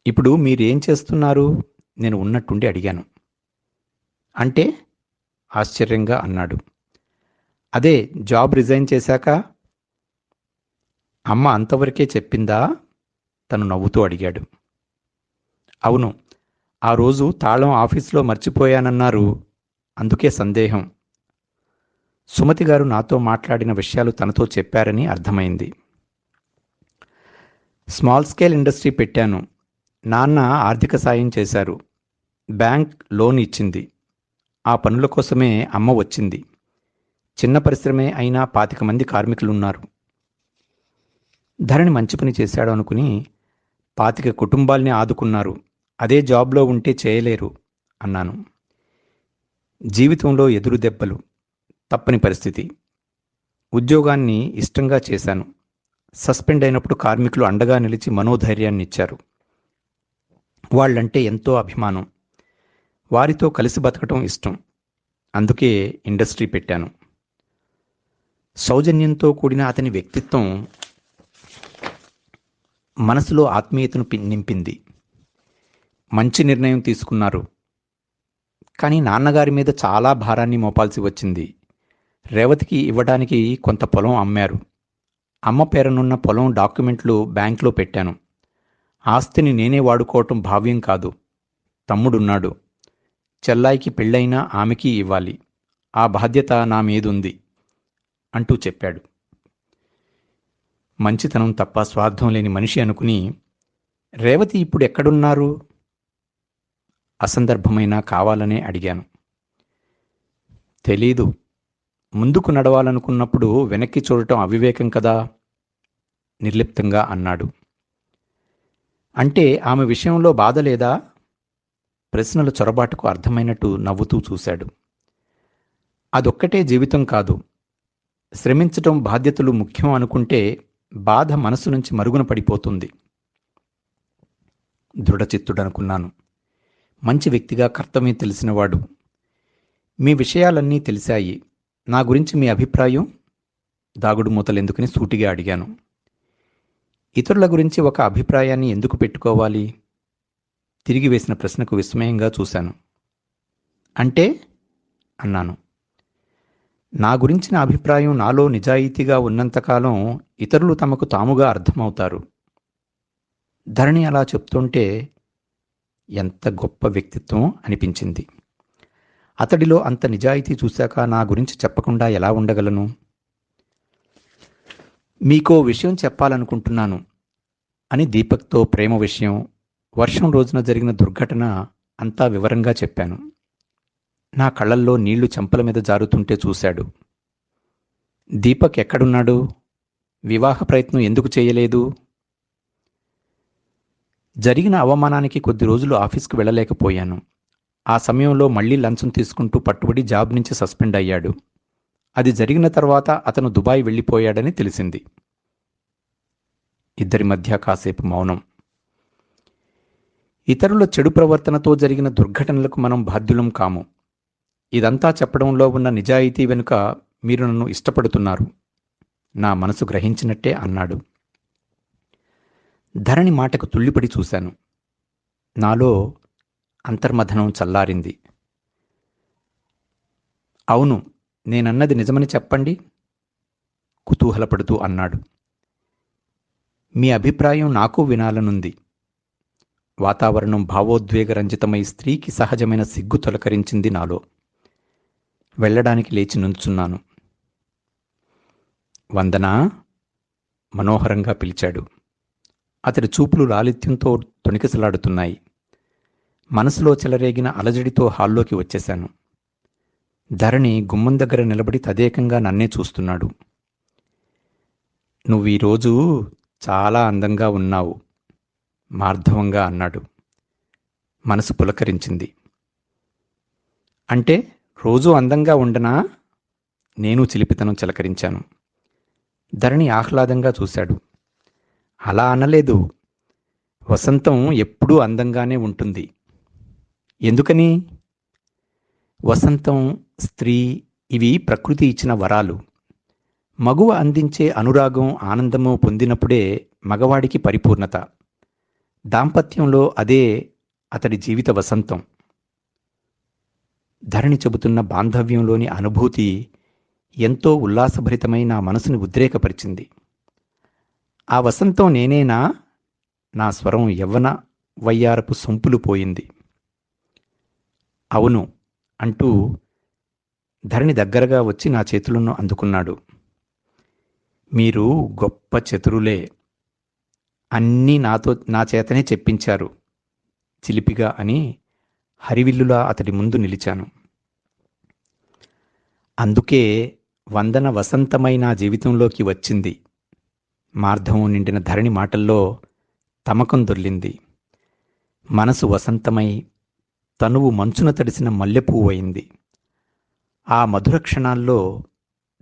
ఇప్పుడు మీరేం చేస్తున్నారు? నేను ఉన్నట్టుండి అడిగాను. అంటే? ఆశ్చర్యంగా అన్నాడు. అదే, జాబ్ రిజైన్ చేశాక. అమ్మ అంతవరకే చెప్పిందా? తను నవ్వుతూ అడిగాడు. అవును, ఆ రోజు తాళం ఆఫీసులో మర్చిపోయానన్నారు. అందుకే సందేహం. సుమతి గారు నాతో మాట్లాడిన విషయాలు తనతో చెప్పారని అర్థమైంది. స్మాల్ స్కేల్ ఇండస్ట్రీ పెట్టాను. నాన్న ఆర్థిక సాయం చేశారు. బ్యాంక్ లోన్ ఇచ్చింది. ఆ పనుల కోసమే అమ్మ వచ్చింది. చిన్న పరిశ్రమే అయినా 25 మంది కార్మికులున్నారు. ధరణి మంచి పని చేశాడు అనుకుని 25 కుటుంబాల్ని ఆదుకున్నారు. అదే జాబ్లో ఉంటే చేయలేరు అన్నాను. జీవితంలో ఎదురు దెబ్బలు, తప్పని పరిస్థితి. ఉద్యోగాన్ని ఇష్టంగా చేశాను. సస్పెండ్ అయినప్పుడు కార్మికులు అండగా నిలిచి మనోధైర్యాన్ని ఇచ్చారు. వాళ్ళంటే ఎంతో అభిమానం. వారితో కలిసి బతకటం ఇష్టం. అందుకే ఇండస్ట్రీ పెట్టాను. సౌజన్యంతో కూడిన అతని వ్యక్తిత్వం మనసులో ఆత్మీయతను నింపింది. మంచి నిర్ణయం తీసుకున్నారు. కానీ నాన్నగారి మీద చాలా భారాన్ని మోపాల్సి వచ్చింది. రేవతికి ఇవ్వడానికి కొంత పొలం అమ్మారు. అమ్మ పేరునున్న పొలం డాక్యుమెంట్లు బ్యాంకులో పెట్టాను. ఆస్తిని నేనే వాడుకోవటం భావ్యం కాదు. తమ్ముడున్నాడు. చెల్లాయికి పెళ్ళైనా ఆమెకి ఇవ్వాలి. ఆ బాధ్యత నా మీదుంది అంటూ చెప్పాడు. మంచితనం తప్ప స్వార్థం లేని మనిషి అనుకుని, రేవతి ఇప్పుడు ఎక్కడున్నారు? అసందర్భమైనా కావాలనే అడిగాను. తెలీదు. ముందుకు నడవాలనుకున్నప్పుడు వెనక్కి చూడటం అవివేకం కదా, నిర్లిప్తంగా అన్నాడు. అంటే ఆమె విషయంలో బాధ లేదా? ప్రశ్నల చొరబాటుకు అర్థమైనట్టు నవ్వుతూ చూశాడు. అదొక్కటే జీవితం కాదు. శ్రమించటం, బాధ్యతలు ముఖ్యం అనుకుంటే బాధ మనసు నుంచి మరుగున పడిపోతుంది. దృఢచిత్తుడనుకున్నాను. మంచి వ్యక్తిగా కర్తవ్యం తెలిసినవాడు. మీ విషయాలన్నీ తెలిసాయి. నా గురించి మీ అభిప్రాయం? దాగుడు మూతలెందుకని సూటిగా అడిగాను. ఇతరుల గురించి ఒక అభిప్రాయాన్ని ఎందుకు పెట్టుకోవాలి? తిరిగి వేసిన ప్రశ్నకు విస్మయంగా చూశాను. అంటే అన్నాను. నా గురించిన అభిప్రాయం నాలో నిజాయితీగా ఉన్నంతకాలం ఇతరులు తమకు తాముగా అర్థమవుతారు. ధరణి అలా చెప్తుంటే ఎంత గొప్ప వ్యక్తిత్వం అనిపించింది. అతడిలో అంత నిజాయితీ చూశాక నా గురించి చెప్పకుండా ఎలా ఉండగలను? మీకో విషయం చెప్పాలనుకుంటున్నాను అని దీపక్తో ప్రేమ విషయం, వర్షం రోజున జరిగిన దుర్ఘటన అంతా వివరంగా చెప్పాను. నా కళ్ళల్లో నీళ్లు చెంపల మీద జారుతుంటే చూశాడు. దీపక్ ఎక్కడున్నాడు? వివాహ ప్రయత్నం ఎందుకు చేయలేదు? జరిగిన అవమానానికి కొద్ది రోజులు ఆఫీస్కు వెళ్ళలేకపోయాను. ఆ సమయంలో మళ్లీ లంచం తీసుకుంటూ పట్టుబడి జాబ్ నుంచి సస్పెండ్ అయ్యాడు. అది జరిగిన తర్వాత అతను దుబాయ్ వెళ్ళిపోయాడని తెలిసింది. ఇద్దరి మధ్య కాసేపు మౌనం. ఇతరుల చెడు ప్రవర్తనతో జరిగిన దుర్ఘటనలకు మనం బాధ్యులం కాము. ఇదంతా చెప్పడంలో ఉన్న నిజాయితీ వెనుక మీరు నన్ను ఇష్టపడుతున్నారు. నా మనసు గ్రహించినట్టే అన్నాడు. ధరణి మాటకు తుళ్ళిపడి చూశాను. నాలో అంతర్మథనం చల్లారింది. అవును, నేనన్నది నిజమని చెప్పండి, కుతూహలపడుతూ అన్నాడు. మీ అభిప్రాయం నాకు వినాలనుంది. వాతావరణం భావోద్వేగరంజితమై స్త్రీకి సహజమైన సిగ్గు తొలకరించింది నాలో. వెళ్ళడానికి లేచి నుంచున్నాను. వందనా, మనోహరంగా పిలిచాడు. అతడి చూపులు లాలిత్యంతో తొణికిసలాడుతున్నాయి. మనసులో చెలరేగిన అలజడితో హాల్లోకి వచ్చేశాను. ధరణి గుమ్మం దగ్గర నిలబడి తదేకంగా నన్నే చూస్తున్నాడు. నువ్వీరోజు చాలా అందంగా ఉన్నావు, మార్ధవంగా అన్నాడు. మనసు పులకరించింది. అంటే రోజూ అందంగా ఉండనా? నేను చిలిపితనం చిలకరించాను. ధరణి ఆహ్లాదంగా చూశాడు. అలా అనలేదు. వసంతం ఎప్పుడూ అందంగానే ఉంటుంది. ఎందుకని? వసంతం, స్త్రీ ఇవి ప్రకృతి ఇచ్చిన వరాలు. మగువ అందించే అనురాగం, ఆనందము పొందినప్పుడే మగవాడికి పరిపూర్ణత. దాంపత్యంలో అదే అతడి జీవిత వసంతం. ధరణి చెబుతున్న బాంధవ్యంలోని అనుభూతి ఎంతో ఉల్లాసభరితమై నా మనసుని ఉద్రేకపరిచింది. ఆ వసంతం నేనేనా? నా స్వరం యవ్వన వయ్యారపు సొంపులు పోయింది. అవును అంటూ ధరణి దగ్గరగా వచ్చి నా చేతులను అందుకున్నాడు. మీరు గొప్ప చతురులే. అన్నీ నా చేతనే చెప్పించారు చిలిపిగా అని హరివిల్లులా అతడి ముందు నిలిచాను. అందుకే వందన వసంతమై నా జీవితంలోకి వచ్చింది. మార్ధవం నిండిన ధరణి మాటల్లో తమకం దొర్లింది. మనసు వసంతమై తనువు మంచున తడిసిన మల్లెపువ్వయింది. ఆ మధుర క్షణాల్లో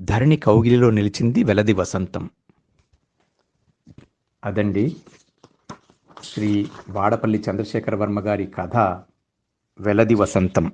ధరణి కౌగిలిలో నిలిచింది వెలది వసంతం. అదండి శ్రీ వాడపల్లి చంద్రశేఖర వర్మ గారి కథ వెలది వసంతం.